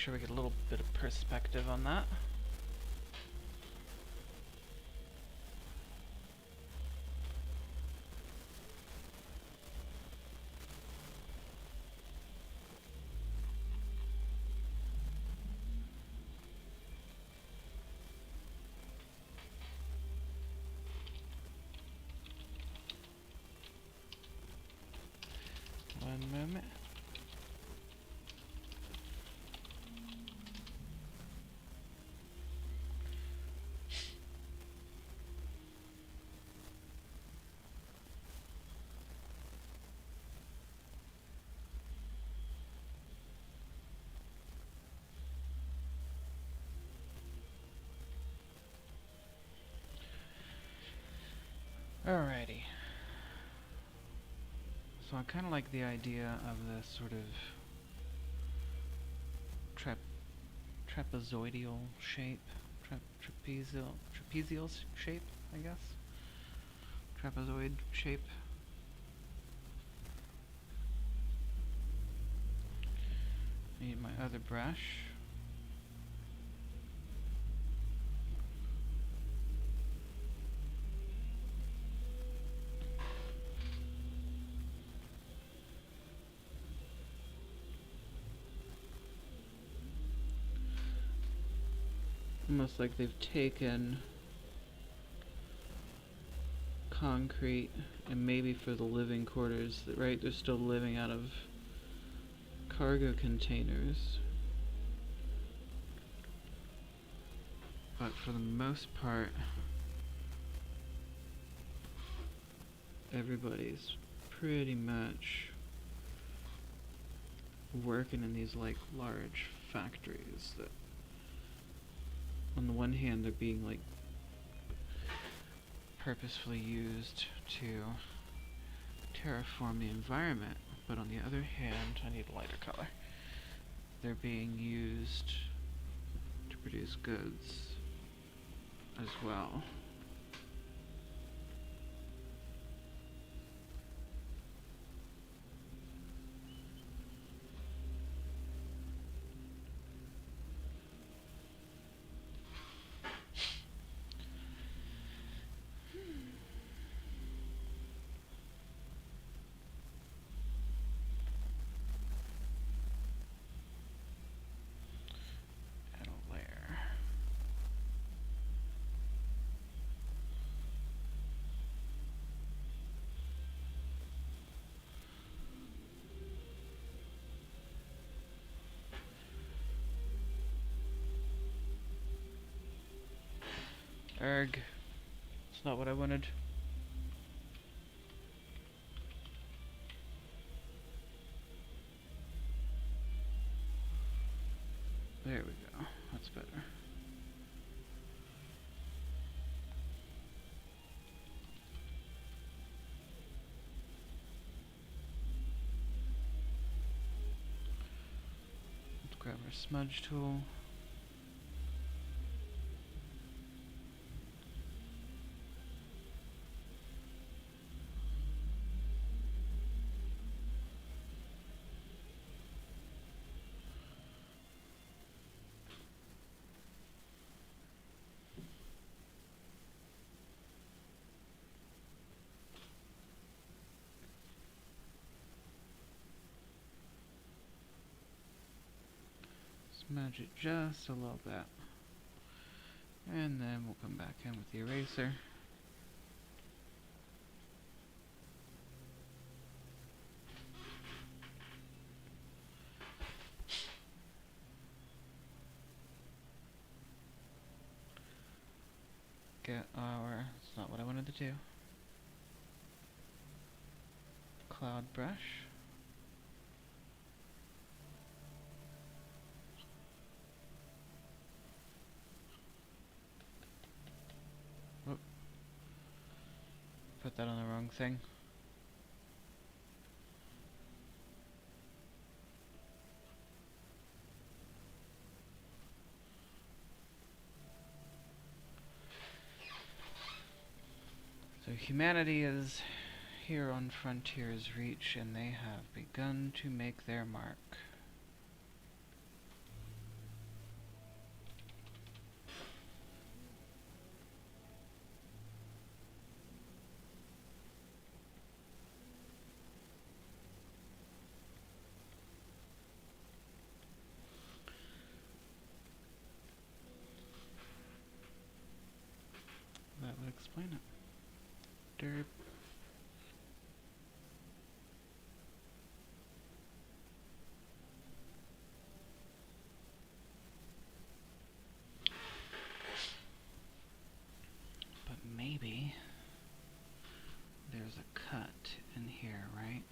A: sure we get a little bit of perspective on that. One moment. Alrighty. So I kind of like the idea of this sort of trapezoidal shape, trapezial shape, I guess. Trapezoid shape. Need my other brush. Almost like they've taken concrete and maybe for the living quarters, right? They're still living out of cargo containers. But for the most part, everybody's pretty much working in these like large factories that on the one hand they're being like purposefully used to terraform the environment, but on the other hand, I need a lighter color, they're being used to produce goods as well. Erg. It's not what I wanted. There we go. That's better. Let's grab our smudge tool. Smudge it just a little bit. And then we'll come back in with the eraser. Get our, it's not what I wanted to do, cloud brush. Whoop. Put that on the wrong thing. So humanity is here on Frontier's Reach, and they have begun to make their mark. derp. But maybe there's a cut in here, right?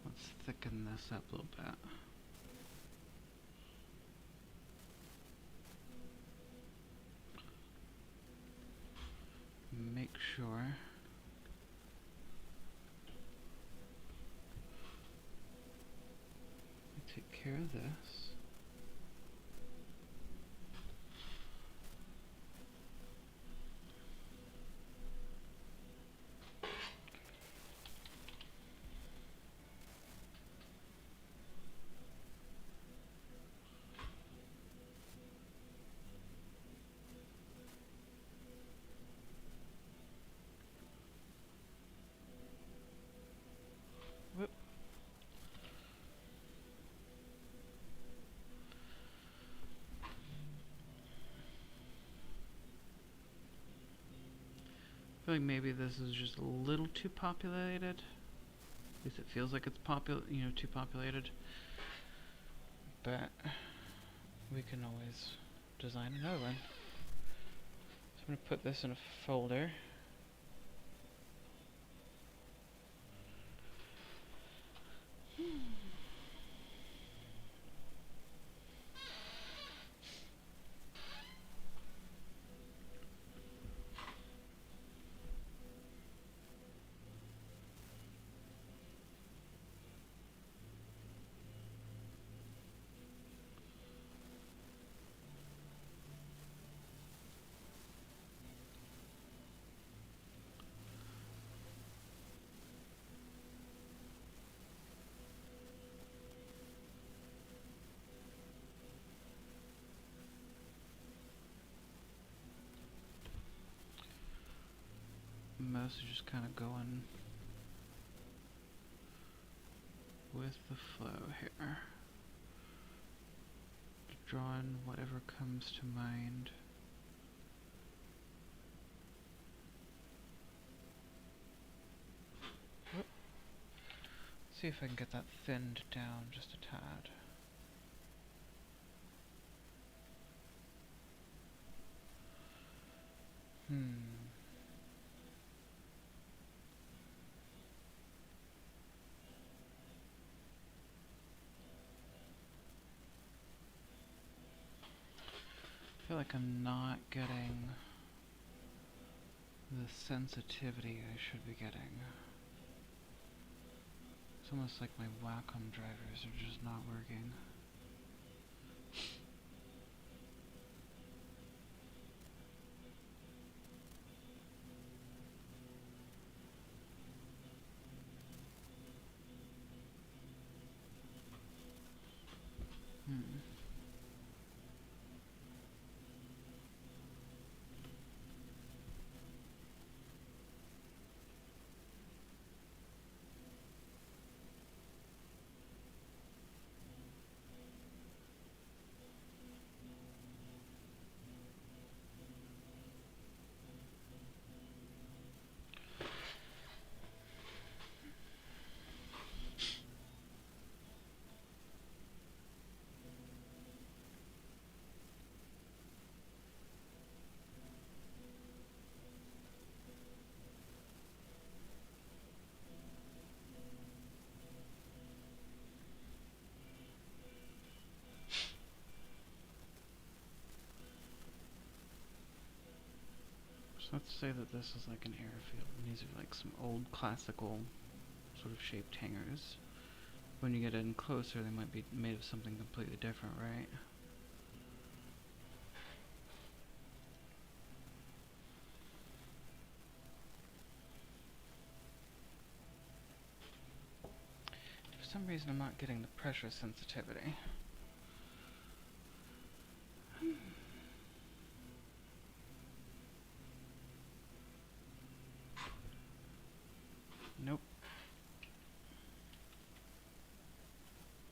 A: Let's thicken this up a little bit. Make sure we take care of this. Whoop. I feel like maybe this is just a little too populated. At least it feels like it's too populated. But we can always design another one. So I'm going to put this in a folder. Mostly just kind of going with the flow here. Drawing whatever comes to mind. Whoop. See if I can get that thinned down just a tad. I feel like I'm not getting the sensitivity I should be getting. It's almost like my Wacom drivers are just not working. So let's say that this is like an airfield, and these are like some old classical sort of shaped hangars. When you get in closer, they might be made of something completely different, right? some reason I'm not getting the pressure sensitivity. Nope.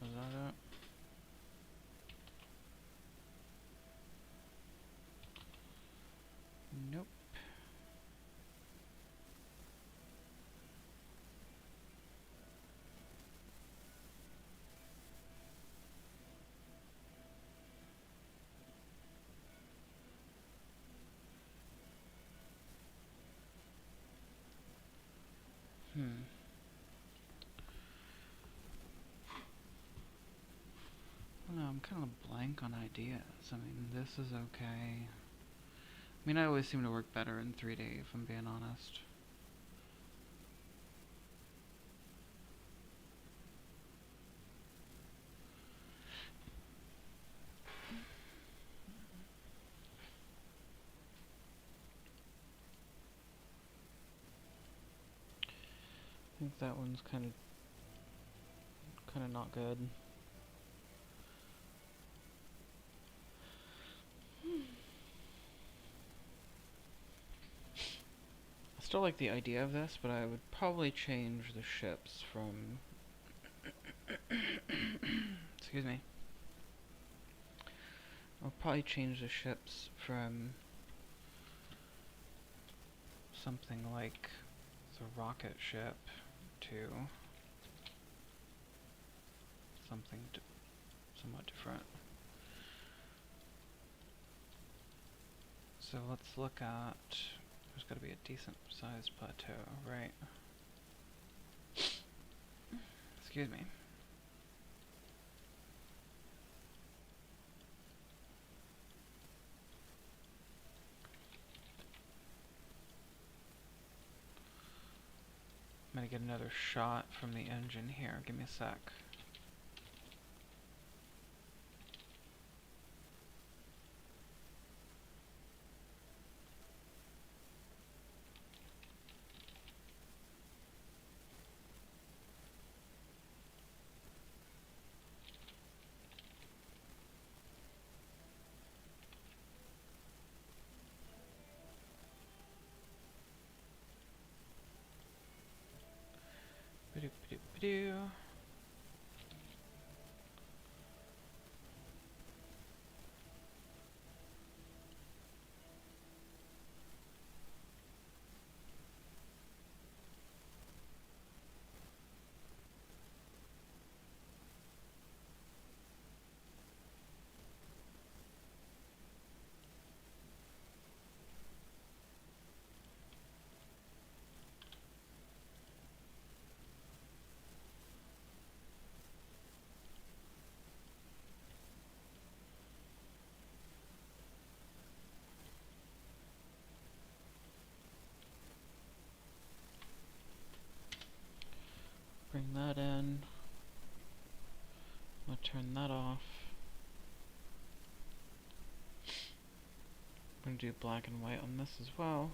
A: Was that it? Nope. Well, no, I'm kind of blank on ideas. I mean, this is okay. I mean, I always seem to work better in 3D, if I'm being honest. I think that one's kind of not good. I still like the idea of this, but I would probably change the ships from excuse me. I'll probably change the ships from something like the rocket ship to something somewhat different. So let's look at, there's got to be a decent sized plateau, right? Excuse me. I'm gonna get another shot from the engine here. Give me a sec. Ba-do. Bring that in. I'll turn that off. I'm gonna do black and white on this as well.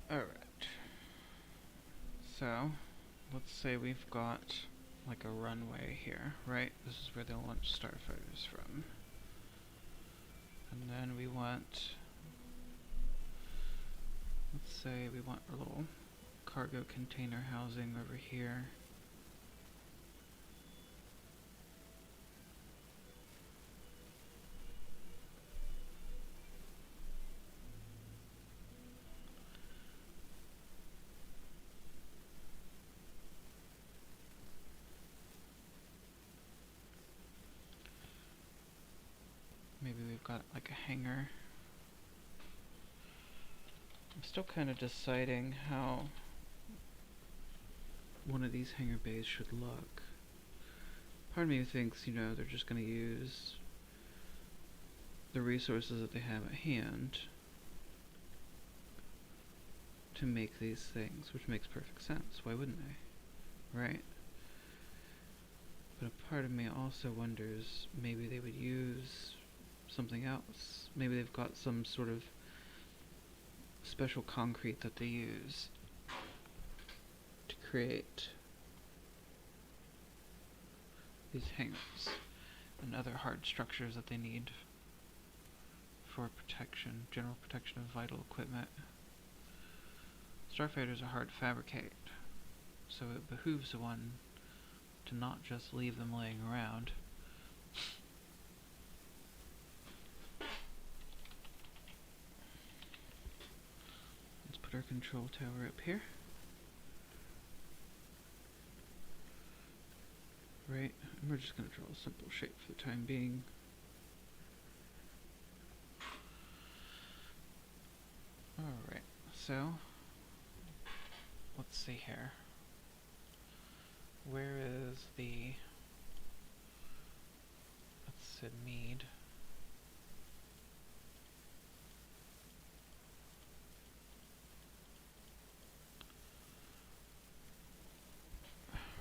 A: Alright. So, let's say we've got like a runway here, right? This is where they'll launch starfighters from. And then we want, let's say we want a little cargo container housing over here. Maybe we've got like a hangar. I'm still kind of deciding how one of these hangar bays should look. Part of me thinks, you know, they're just going to use the resources that they have at hand to make these things, which makes perfect sense. Why wouldn't they? right? But a part of me also wonders maybe they would use something else. Maybe they've got some sort of special concrete that they use to create these hangars and other hard structures that they need for protection, general protection of vital equipment. Starfighters are hard to fabricate, so it behooves one to not just leave them laying around. Let's put our control tower up here. Right, and we're just going to draw a simple shape for the time being. Alright, so let's see here. Where is the, let's say, mead?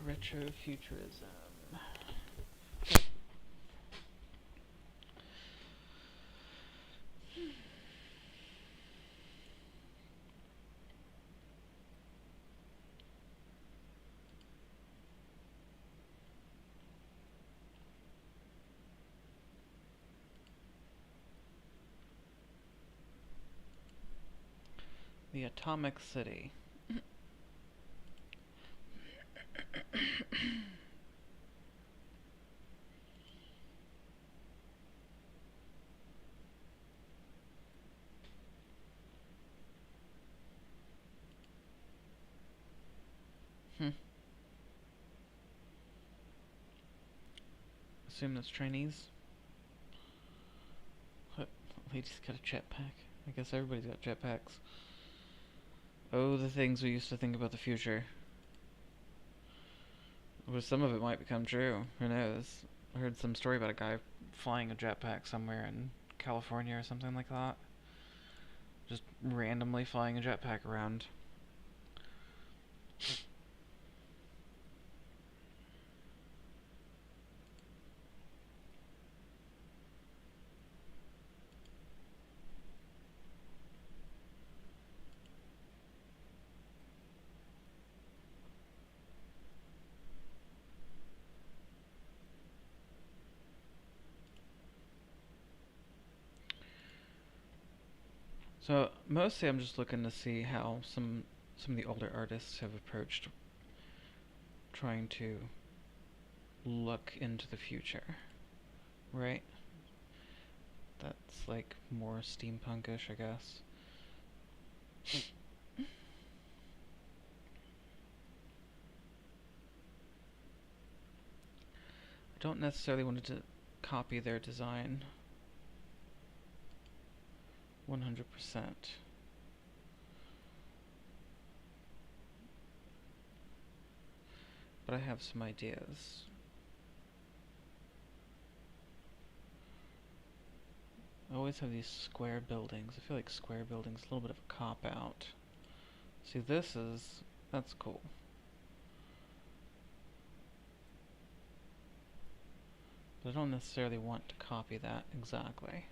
A: Retrofuturism. The Atomic City. Assume that's Chinese. What? Lady's got a jetpack. I guess everybody's got jetpacks. Oh, the things we used to think about the future. Well, some of it might become true. Who knows? I heard some story about a guy flying a jetpack somewhere in California or something like that. Just randomly flying a jetpack around. So mostly I'm just looking to see how some of the older artists have approached trying to look into the future, right? That's like more steampunkish, I guess. I don't necessarily want to copy their design 100%. But I have some ideas. I always have these square buildings. I feel like square buildings are a little bit of a cop-out. See, that's cool. But I don't necessarily want to copy that exactly.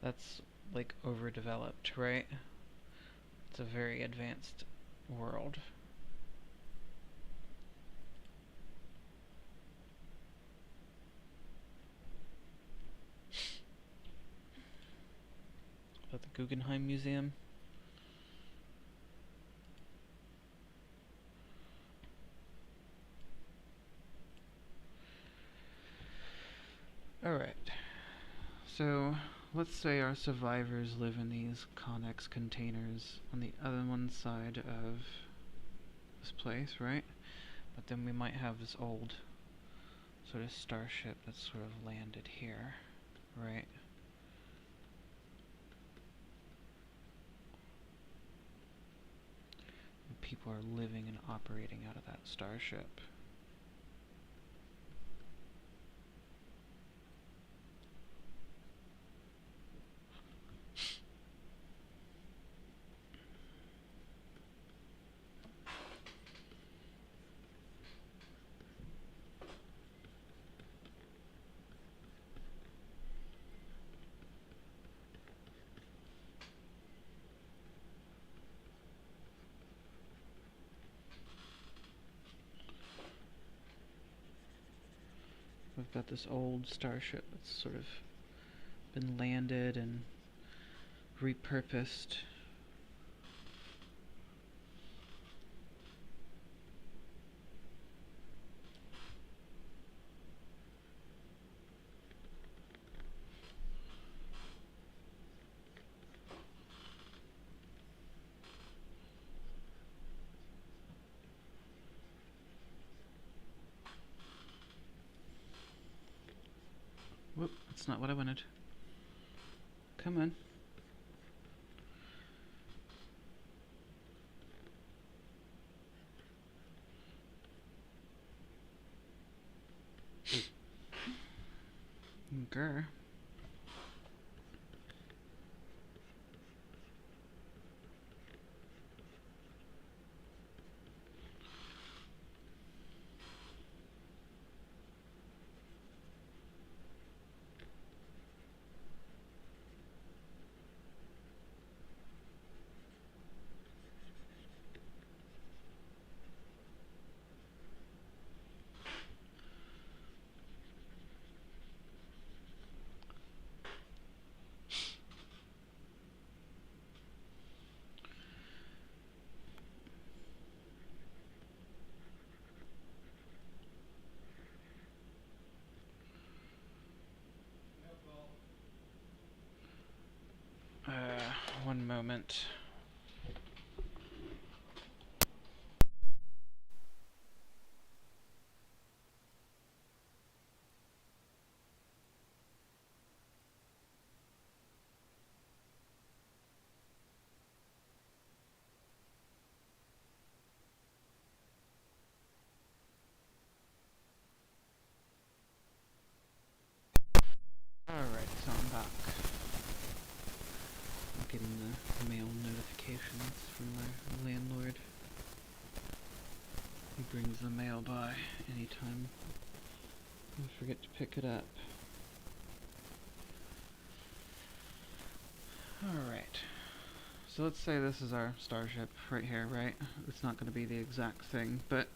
A: That's like overdeveloped, right? It's a very advanced world. Is that the Guggenheim Museum? Alright. So, let's say our survivors live in these Connex containers on the other one side of this place, right? But then we might have this old sort of starship that's sort of landed here, right? And people are living and operating out of that starship. got this old starship that's sort of been landed and repurposed. Whoop, that's not what I wanted. Come on. Grr. One moment. Alright, so I'm back. I'm getting the mail notifications from my landlord. He brings the mail by anytime I forget to pick it up. Alright. So let's say this is our starship right here, right? It's not going to be the exact thing, but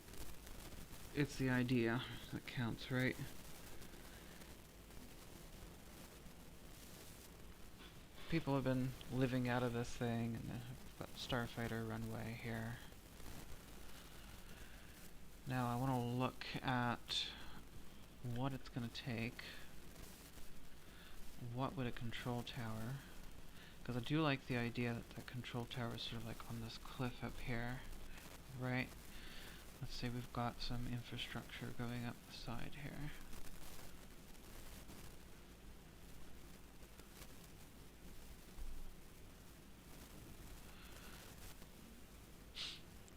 A: it's the idea that counts, right? People have been living out of this thing, and I've got Starfighter runway here. Now I want to look at what it's going to take. What would a control tower? Because I do like the idea that the control tower is sort of like on this cliff up here, right? Let's say we've got some infrastructure going up the side here.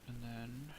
A: And then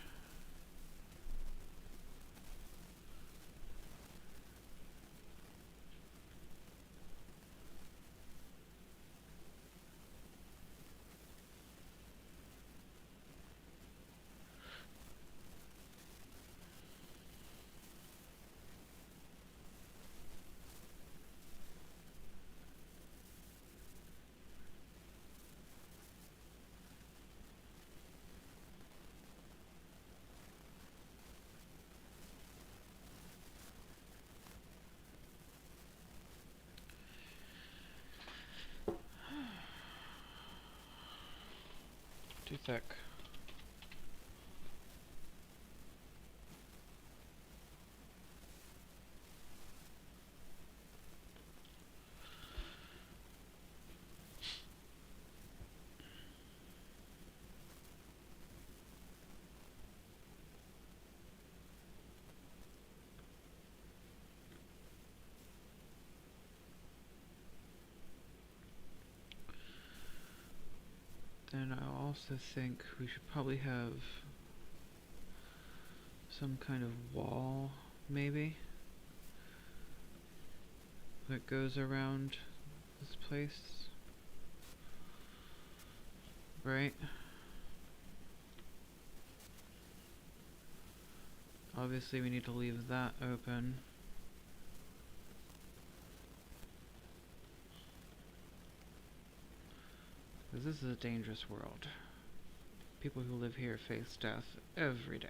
A: too thick. Then I also think we should probably have some kind of wall, maybe, that goes around this place, right? Obviously we need to leave that open. Because this is a dangerous world. People who live here face death every day.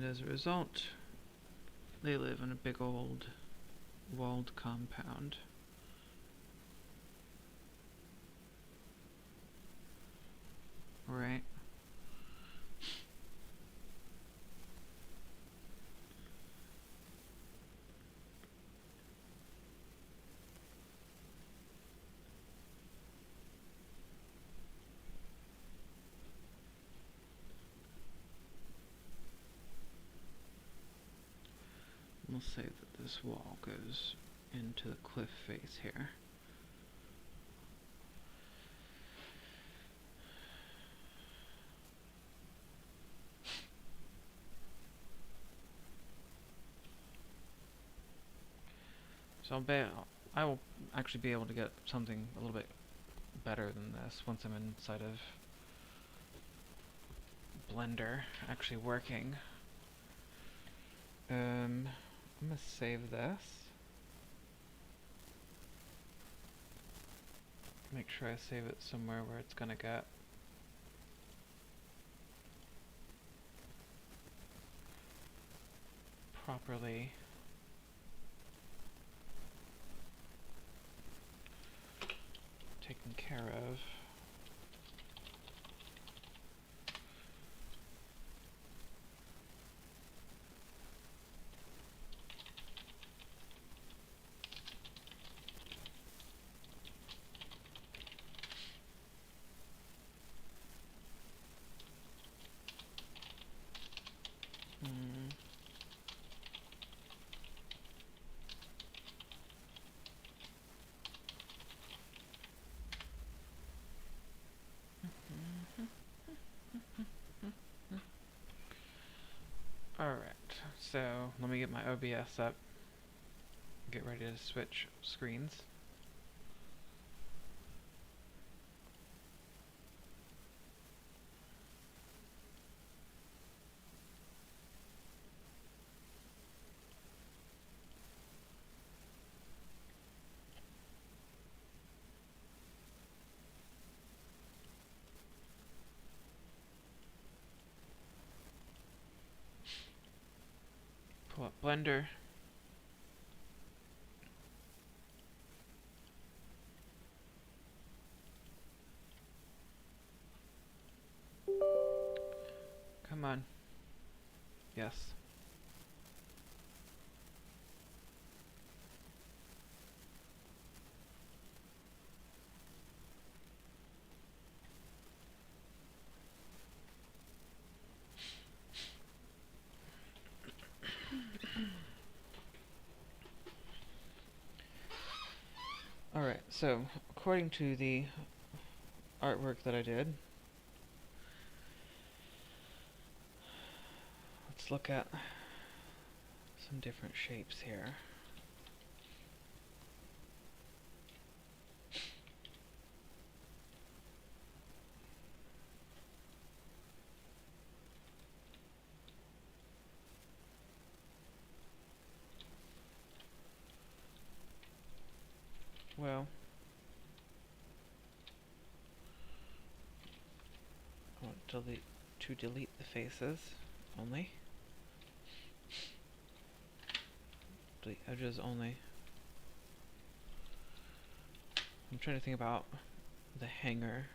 A: And as a result, they live in a big old walled compound. Right? We'll say that this wall goes into the cliff face here. So I will actually be able to get something a little bit better than this once I'm inside of Blender actually working. I'm gonna save this. Make sure I save it somewhere where it's gonna get properly taken care of. Alright, so let me get my OBS up, get ready to switch screens. Pull up Blender. Come on. Yes. Alright, so according to the artwork that I did, let's look at some different shapes here. Well, I want to delete the faces only. Delete edges only. I'm trying to think about the hanger.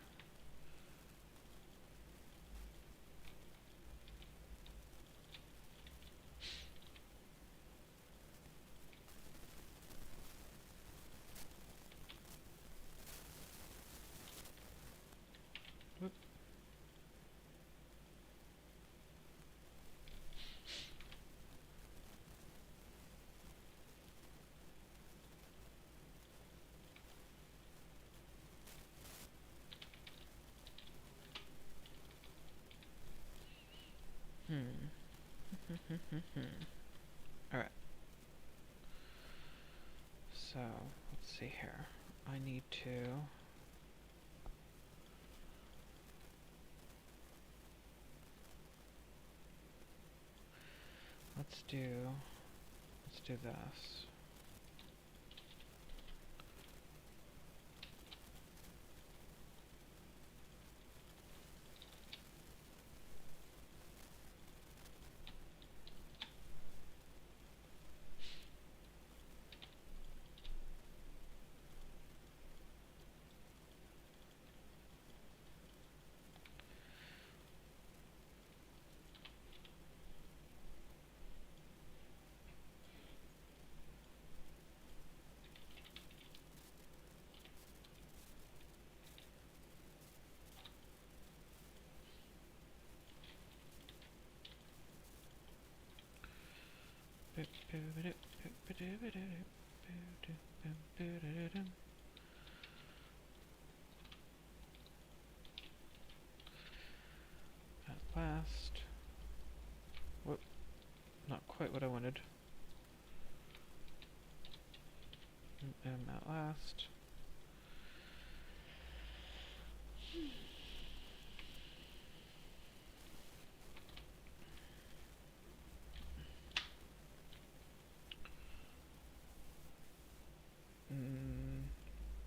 A: Whoop. Alright. So, let's see here. I need to... Let's do this. At last. Whoop. Not quite what I wanted. At last.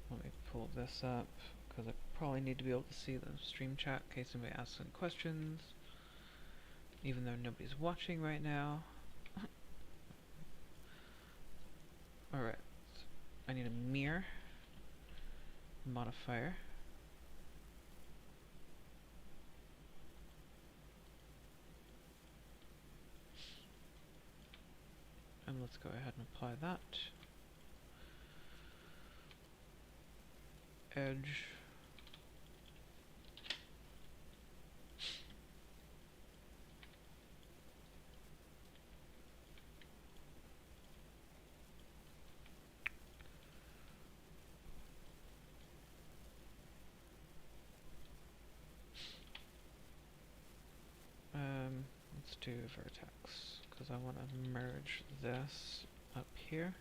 A: Let me pull this up, because I probably need to be able to see the stream chat in case somebody asks any questions, even though nobody's watching right now. Alright, so I need a mirror modifier. And let's go ahead and apply that. Edge. Let's do vertex, because I want to merge this up here.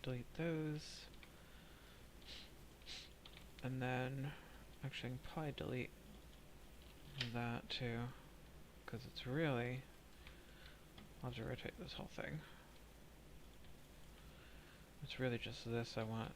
A: Delete those. And then, actually I can probably delete that too, because it's really, I'll have to rotate this whole thing. It's really just this I want.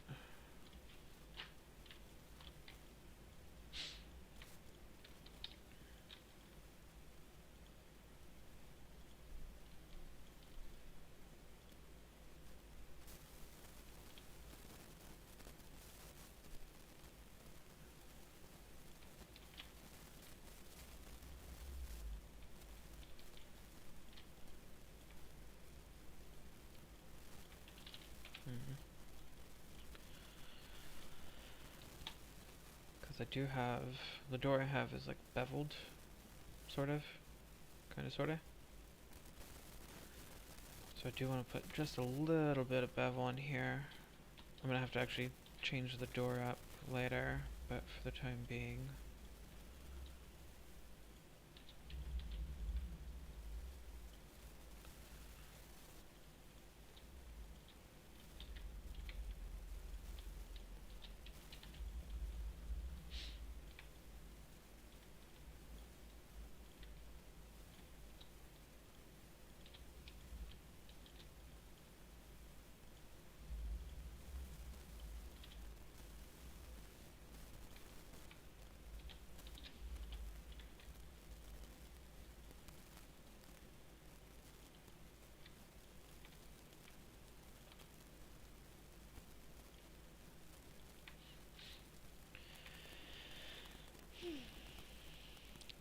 A: Because I do have, the door I have is like beveled, sort of, kind of, sort of. So I do want to put just a little bit of bevel in here. I'm going to have to actually change the door up later, but for the time being.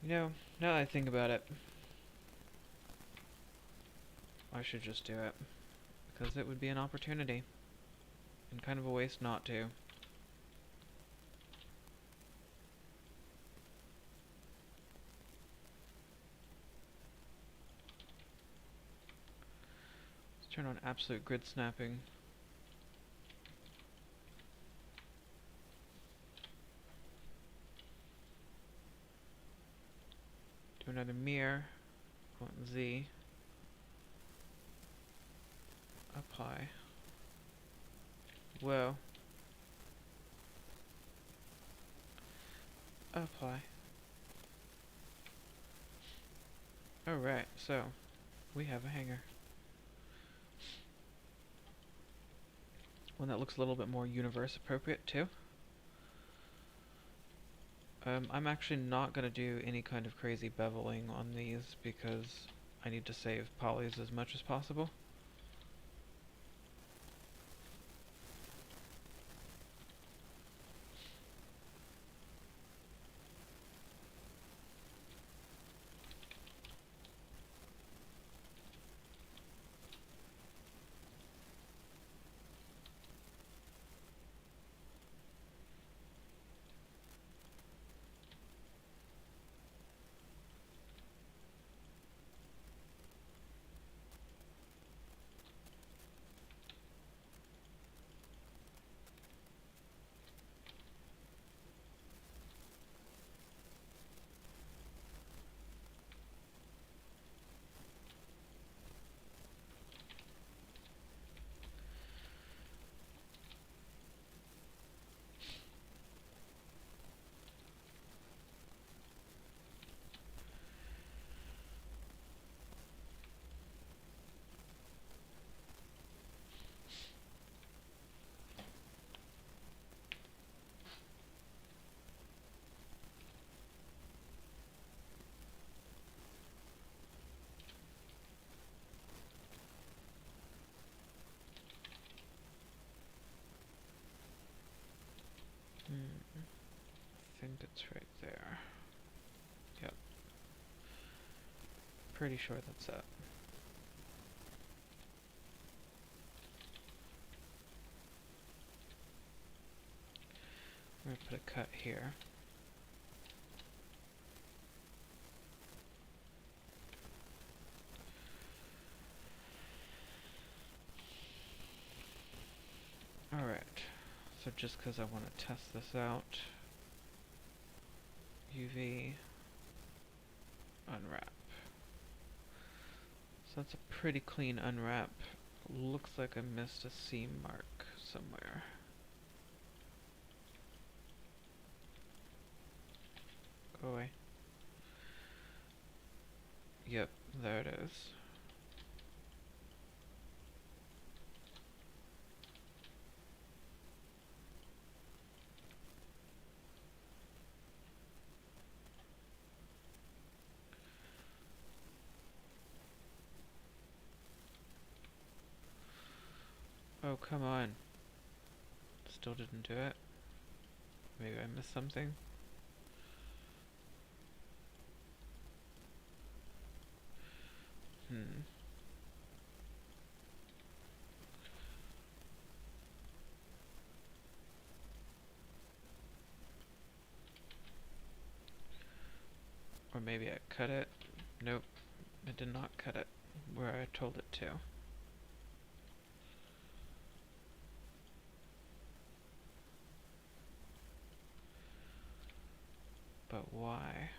A: You know, now that I think about it, I should just do it. Because it would be an opportunity. And kind of a waste not to. Let's turn on absolute grid snapping. Do another mirror. I want Z. Apply. Whoa. Apply. Alright, so we have a hanger. One that looks a little bit more universe appropriate too. I'm actually not going to do any kind of crazy beveling on these because I need to save polys as much as possible. pretty sure that's it. We're gonna put a cut here. Alright, so just because I want to test this out, UV, unwrap. So that's a pretty clean unwrap. Looks like I missed a seam mark somewhere. Go away. Yep, there it is. Oh, come on. Still didn't do it. Maybe I missed something. Or maybe I cut it. Nope, I did not cut it where I told it to. But why?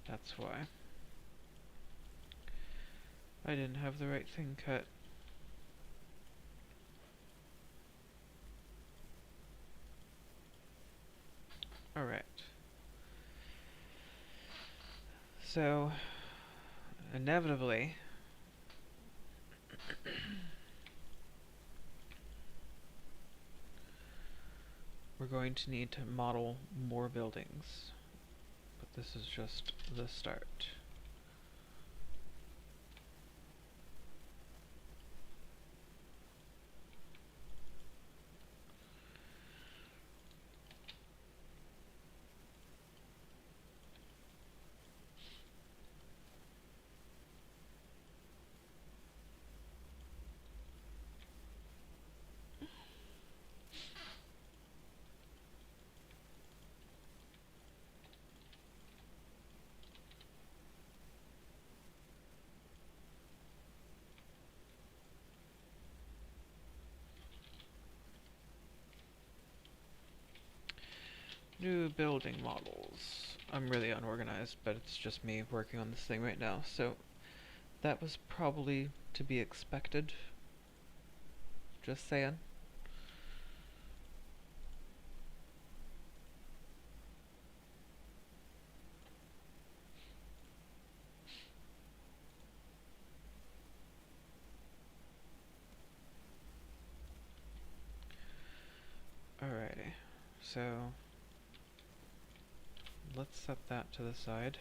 A: That's why. I didn't have the right thing cut. Alright. So, inevitably, we're going to need to model more buildings. But this is just the start. New building models. I'm really unorganized, but it's just me working on this thing right now, so that was probably to be expected. Just saying. Alrighty, so let's set that to the side.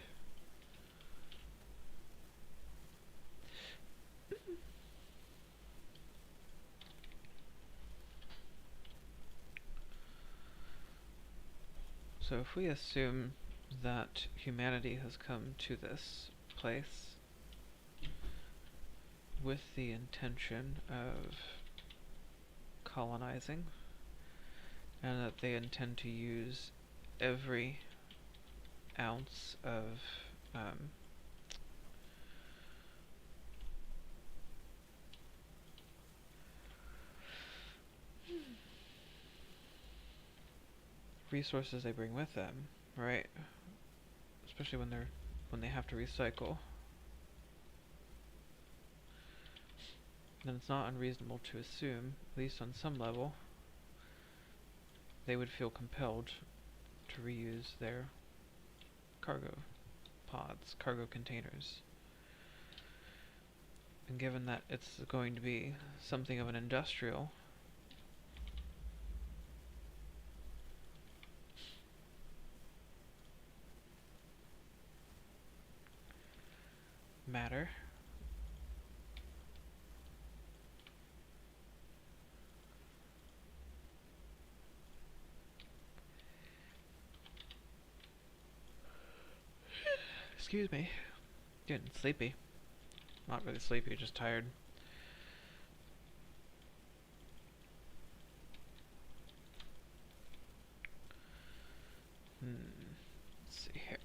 A: So if we assume that humanity has come to this place with the intention of colonizing, and that they intend to use every ounce of resources they bring with them, right? Especially when they have to recycle. Then it's not unreasonable to assume, at least on some level, they would feel compelled to reuse their cargo pods, cargo containers. And given that it's going to be something of an industrial matter, Excuse me. Getting sleepy. Not really sleepy, just tired. Let's see here.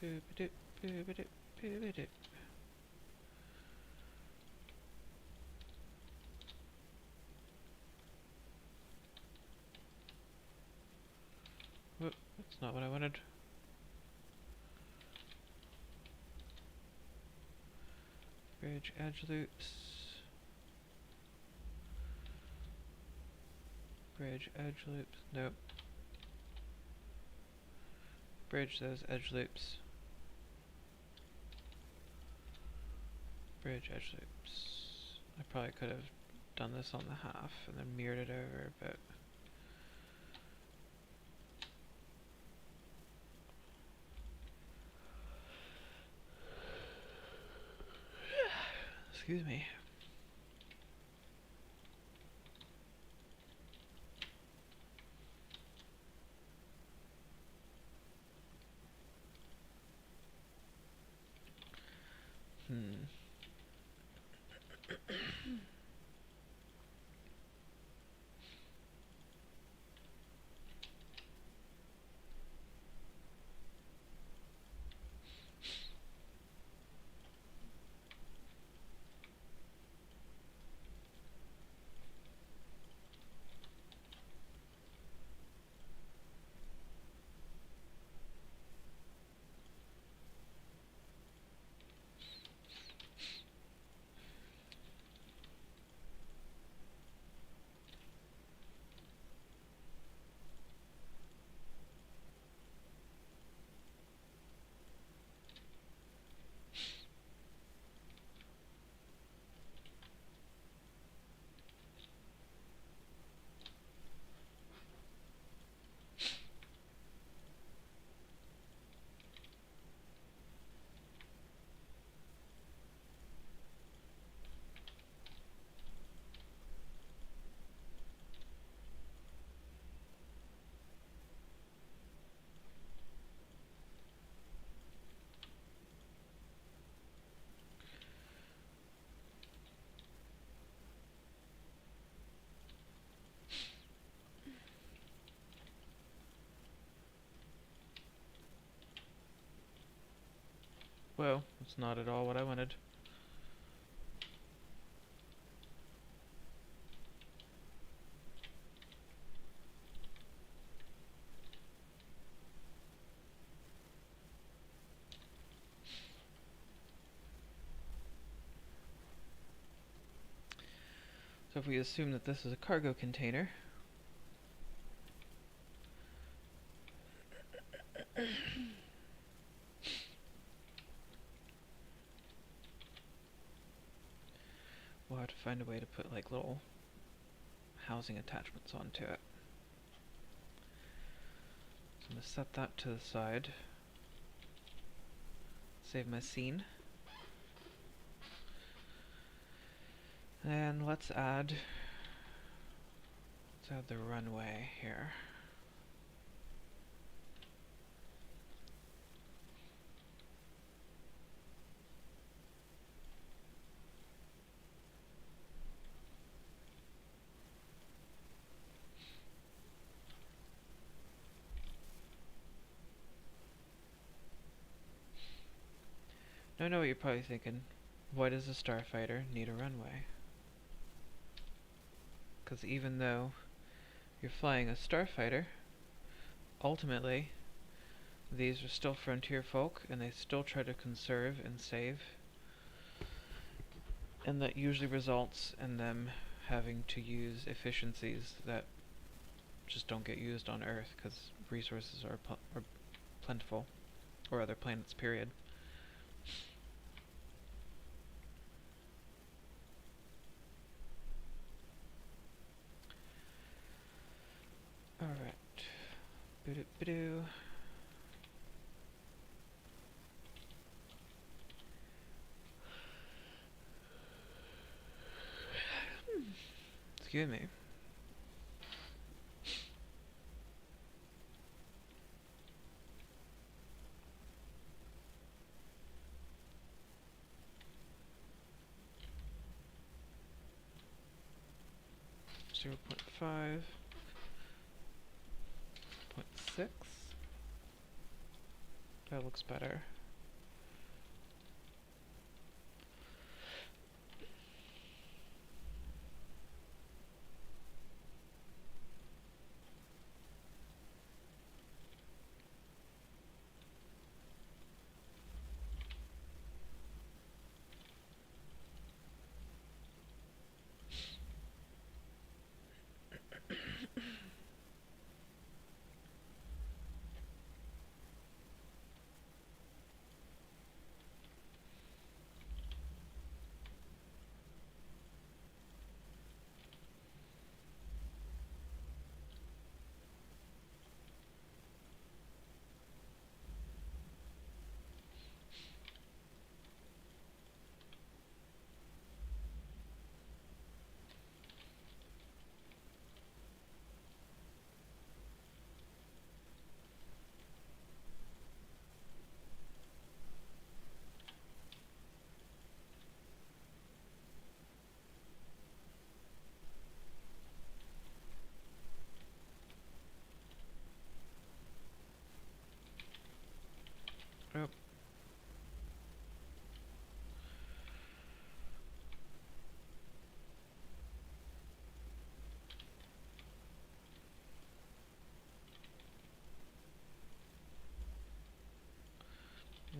A: Boo-ba-doo, boo-ba-doo, boo-ba-doo. Whoop, that's not what I wanted. Bridge edge loops. Bridge edge loops. Nope. Bridge those edge loops. Bridge edge loops. I probably could have done this on the half and then mirrored it over, but excuse me. Well, that's not at all what I wanted. So if we assume that this is a cargo container, we'll have to find a way to put like little housing attachments onto it. So I'm going to set that to the side. Save my scene. And let's add the runway here. Now I know what you're probably thinking. Why does a starfighter need a runway? Because even though you're flying a starfighter, ultimately these are still frontier folk and they still try to conserve and save, and that usually results in them having to use efficiencies that just don't get used on Earth because resources are plentiful, or other planets, period. Ba-doo. Excuse me. 0.5, 0.6. That looks better. Oh.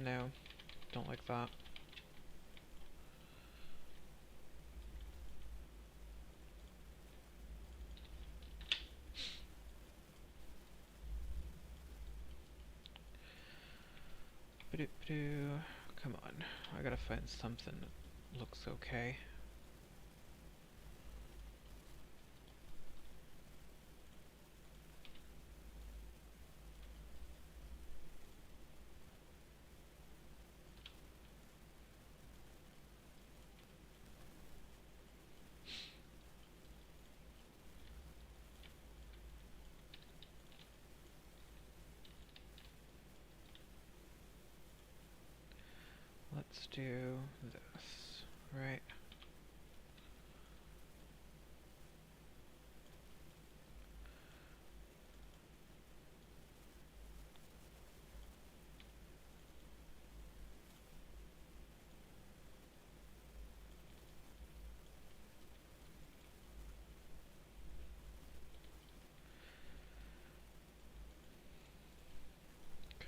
A: No, don't like that. Ba-doo. Come on, I gotta find something that looks okay. Let's do this, right?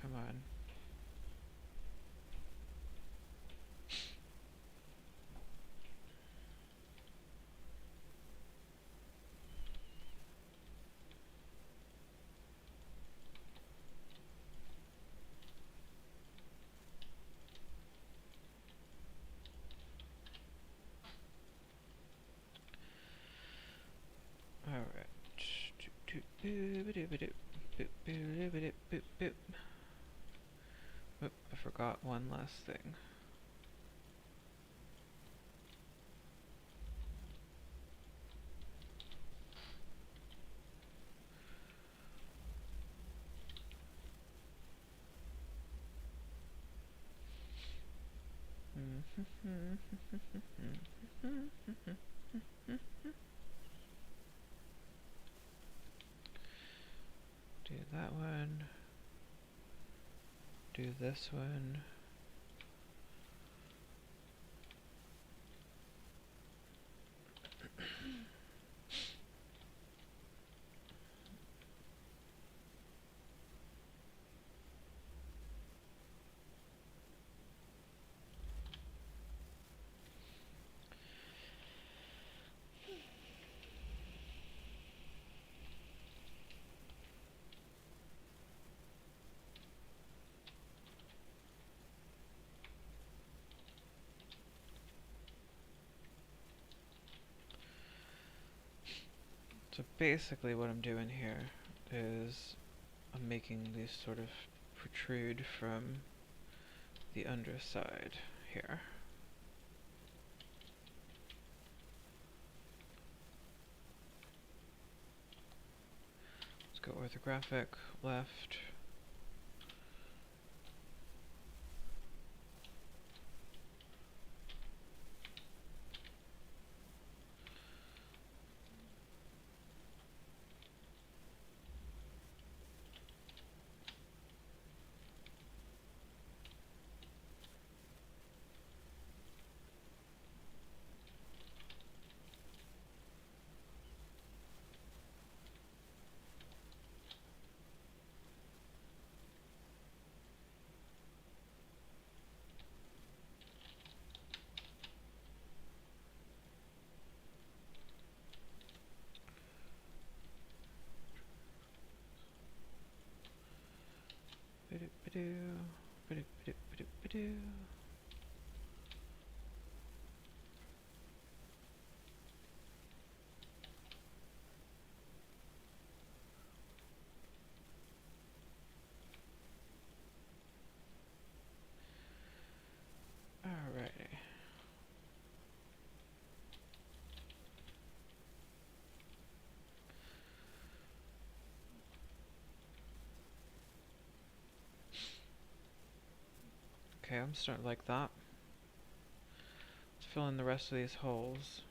A: Come on. Alright. Oop, I forgot one last thing. Do that one. Do this one. So basically what I'm doing here is I'm making these sort of protrude from the underside here. Let's go orthographic, left. Alrighty. Okay, I'm starting like that. Let's fill in the rest of these holes.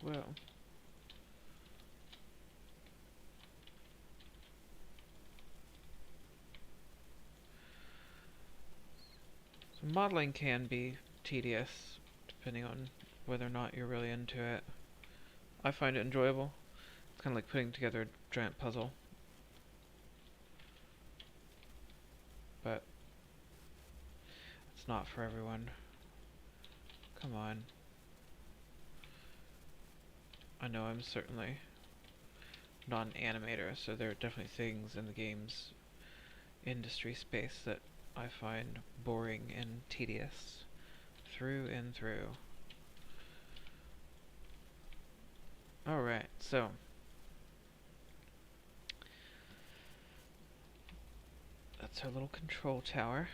A: Whoa. So modeling can be tedious, depending on whether or not you're really into it. I find it enjoyable. It's kind of like putting together a giant puzzle. But it's not for everyone. Come on. I know I'm certainly not an animator, so there are definitely things in the games industry space that I find boring and tedious through and through. Alright, so that's our little control tower.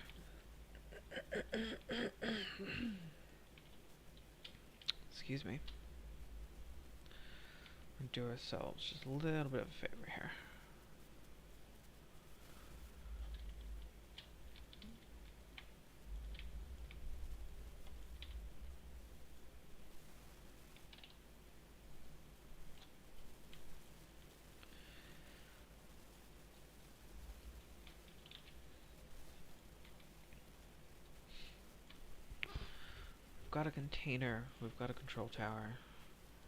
A: Excuse me. We'll do ourselves just a little bit of a favor here. We've got a container, we've got a control tower.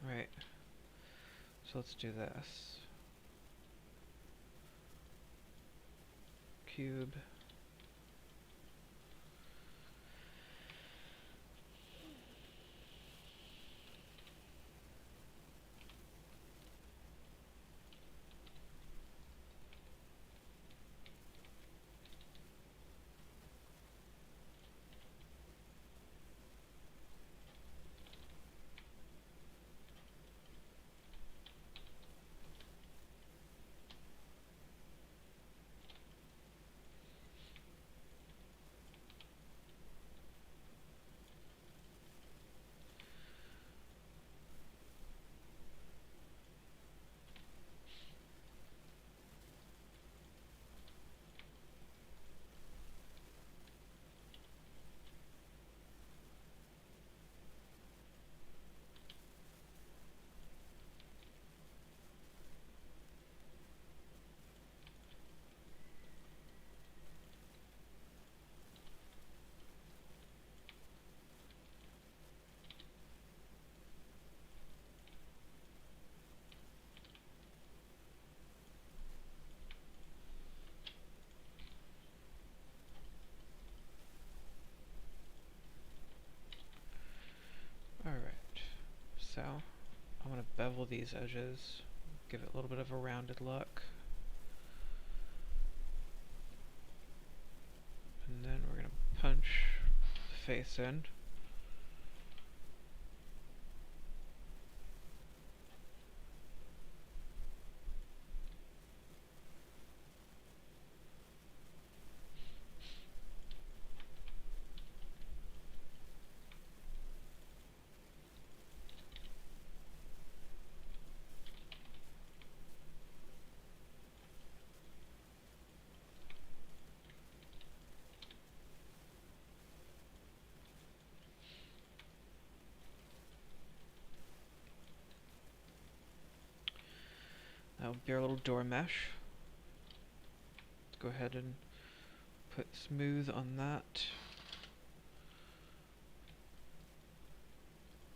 A: Right. So let's do this. Cube. of these edges, give it a little bit of a rounded look. And then we're going to punch the face in. That will be our little door mesh. Let's go ahead and put smooth on that.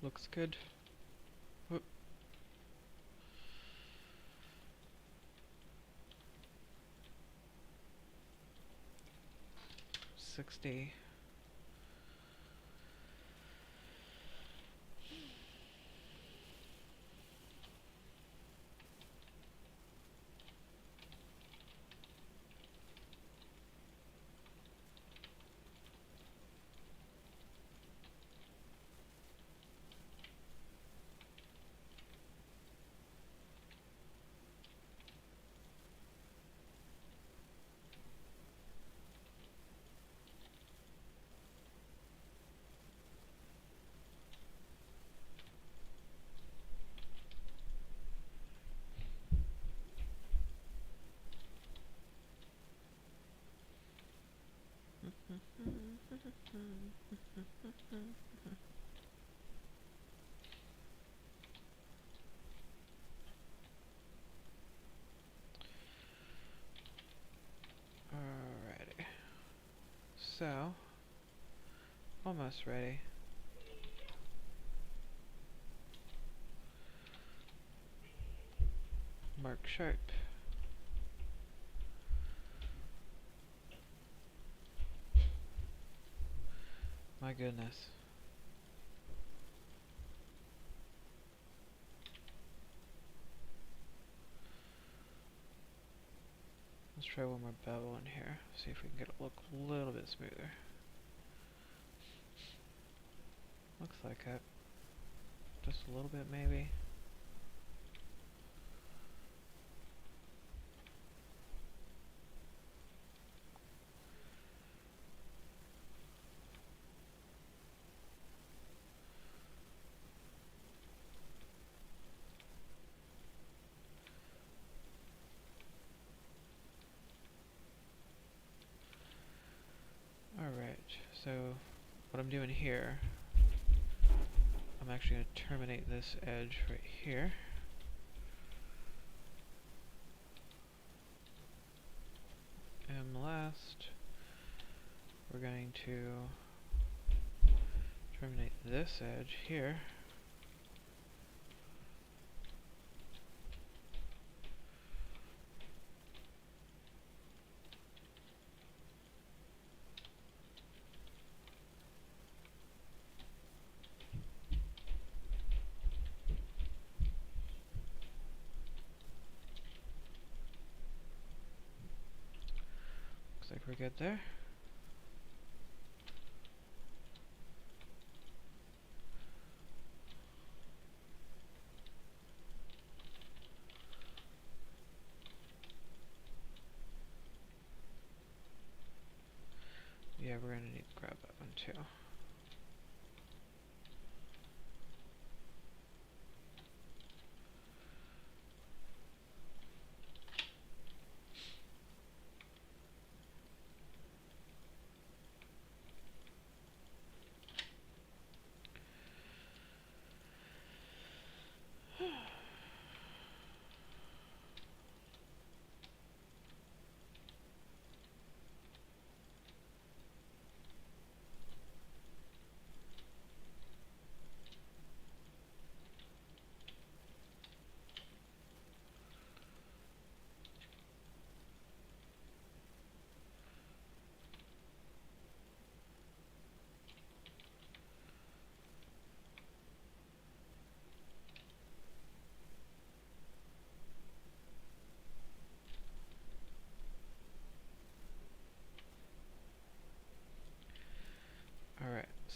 A: Looks good. Whoop. 60. Alrighty. So, almost ready. Mark sharp. My goodness. Let's try one more bevel in here. See if we can get it look a little bit smoother. Looks like it. Just a little bit maybe. Alright, so what I'm doing here, I'm actually going to terminate this edge right here. And last, we're going to terminate this edge here. Looks like we're good there. Yeah, we're gonna need to grab that one too.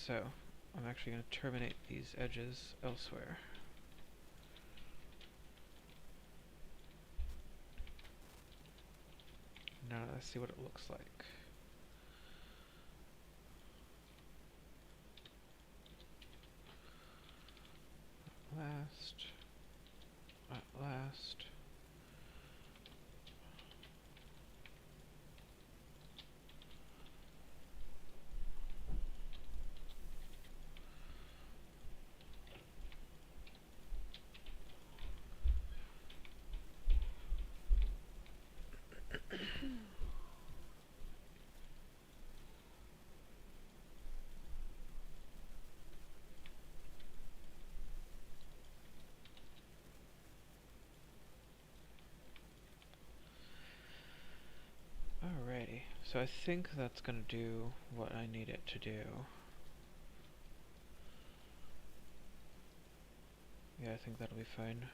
A: So I'm actually going to terminate these edges elsewhere. Now let's see what it looks like. At last. Alrighty, so I think that's gonna do what I need it to do. Yeah, I think that'll be fine.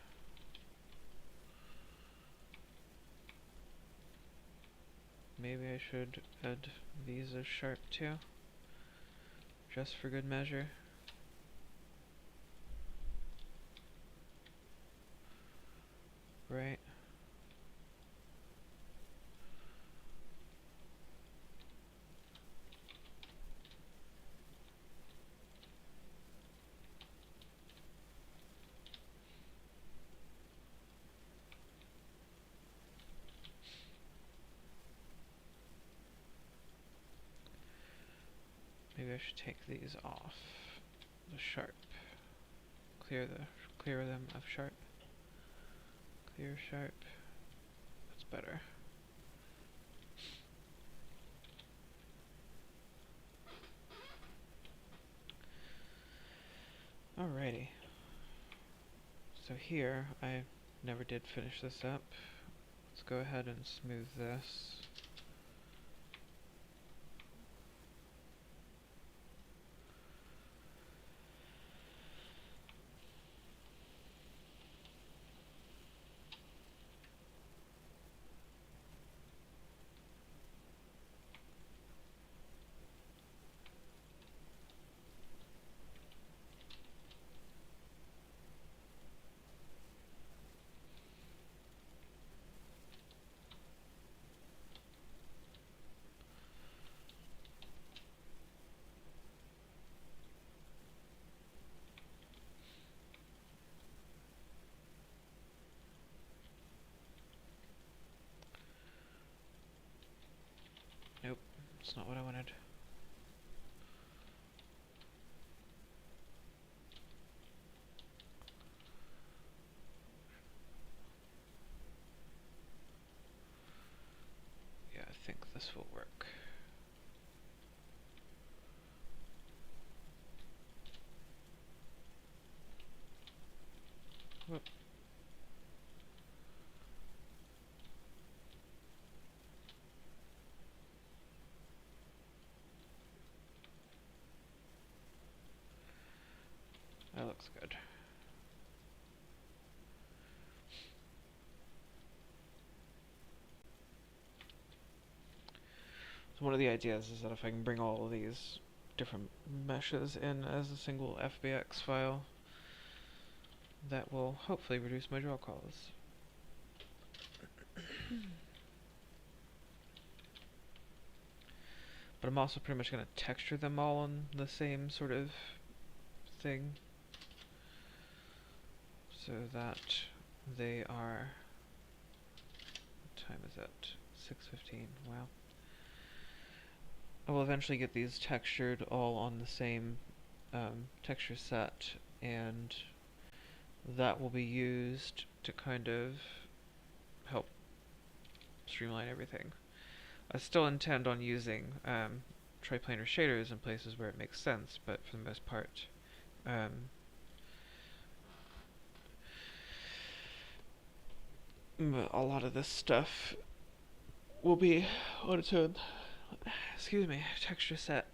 A: Maybe I should add these as sharp too, just for good measure. Right. Maybe I should take these off. The sharp. Clear them of sharp. Clear sharp. That's better. Alrighty. So here, I never did finish this up. Let's go ahead and smooth this. Nope, that's not what I wanted. Yeah, I think this will work. Whoop. That looks good. So one of the ideas is that if I can bring all of these different meshes in as a single FBX file, that will hopefully reduce my draw calls. But I'm also pretty much going to texture them all on the same sort of thing, so that they are, what time is it? 6:15, wow. I will eventually get these textured all on the same texture set, and that will be used to kind of help streamline everything. I still intend on using triplanar shaders in places where it makes sense, but for the most part, a lot of this stuff will be on its own, excuse me, texture set.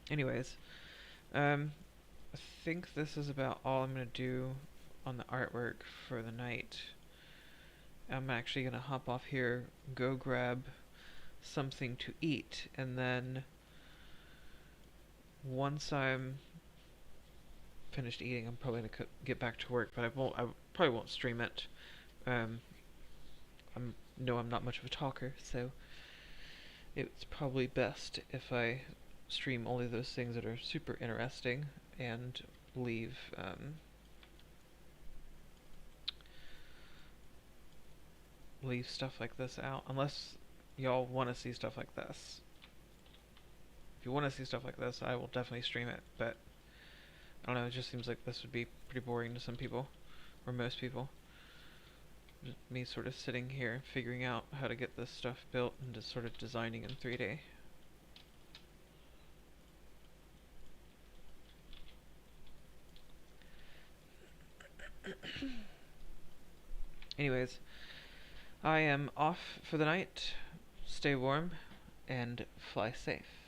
A: Anyways, I think this is about all I'm going to do on the artwork for the night. I'm actually going to hop off here, go grab something to eat, and then once I'm finished eating, I'm probably gonna get back to work, but I probably won't stream it. Um, I'm not much of a talker, so it's probably best if I stream only those things that are super interesting and leave leave stuff like this out, unless y'all want to see stuff like this. If you want to see stuff like this, I will definitely stream it, but I don't know, it just seems like this would be pretty boring to some people, or most people. Just me sort of sitting here figuring out how to get this stuff built and just sort of designing in 3D. Anyways, I am off for the night. Stay warm and fly safe.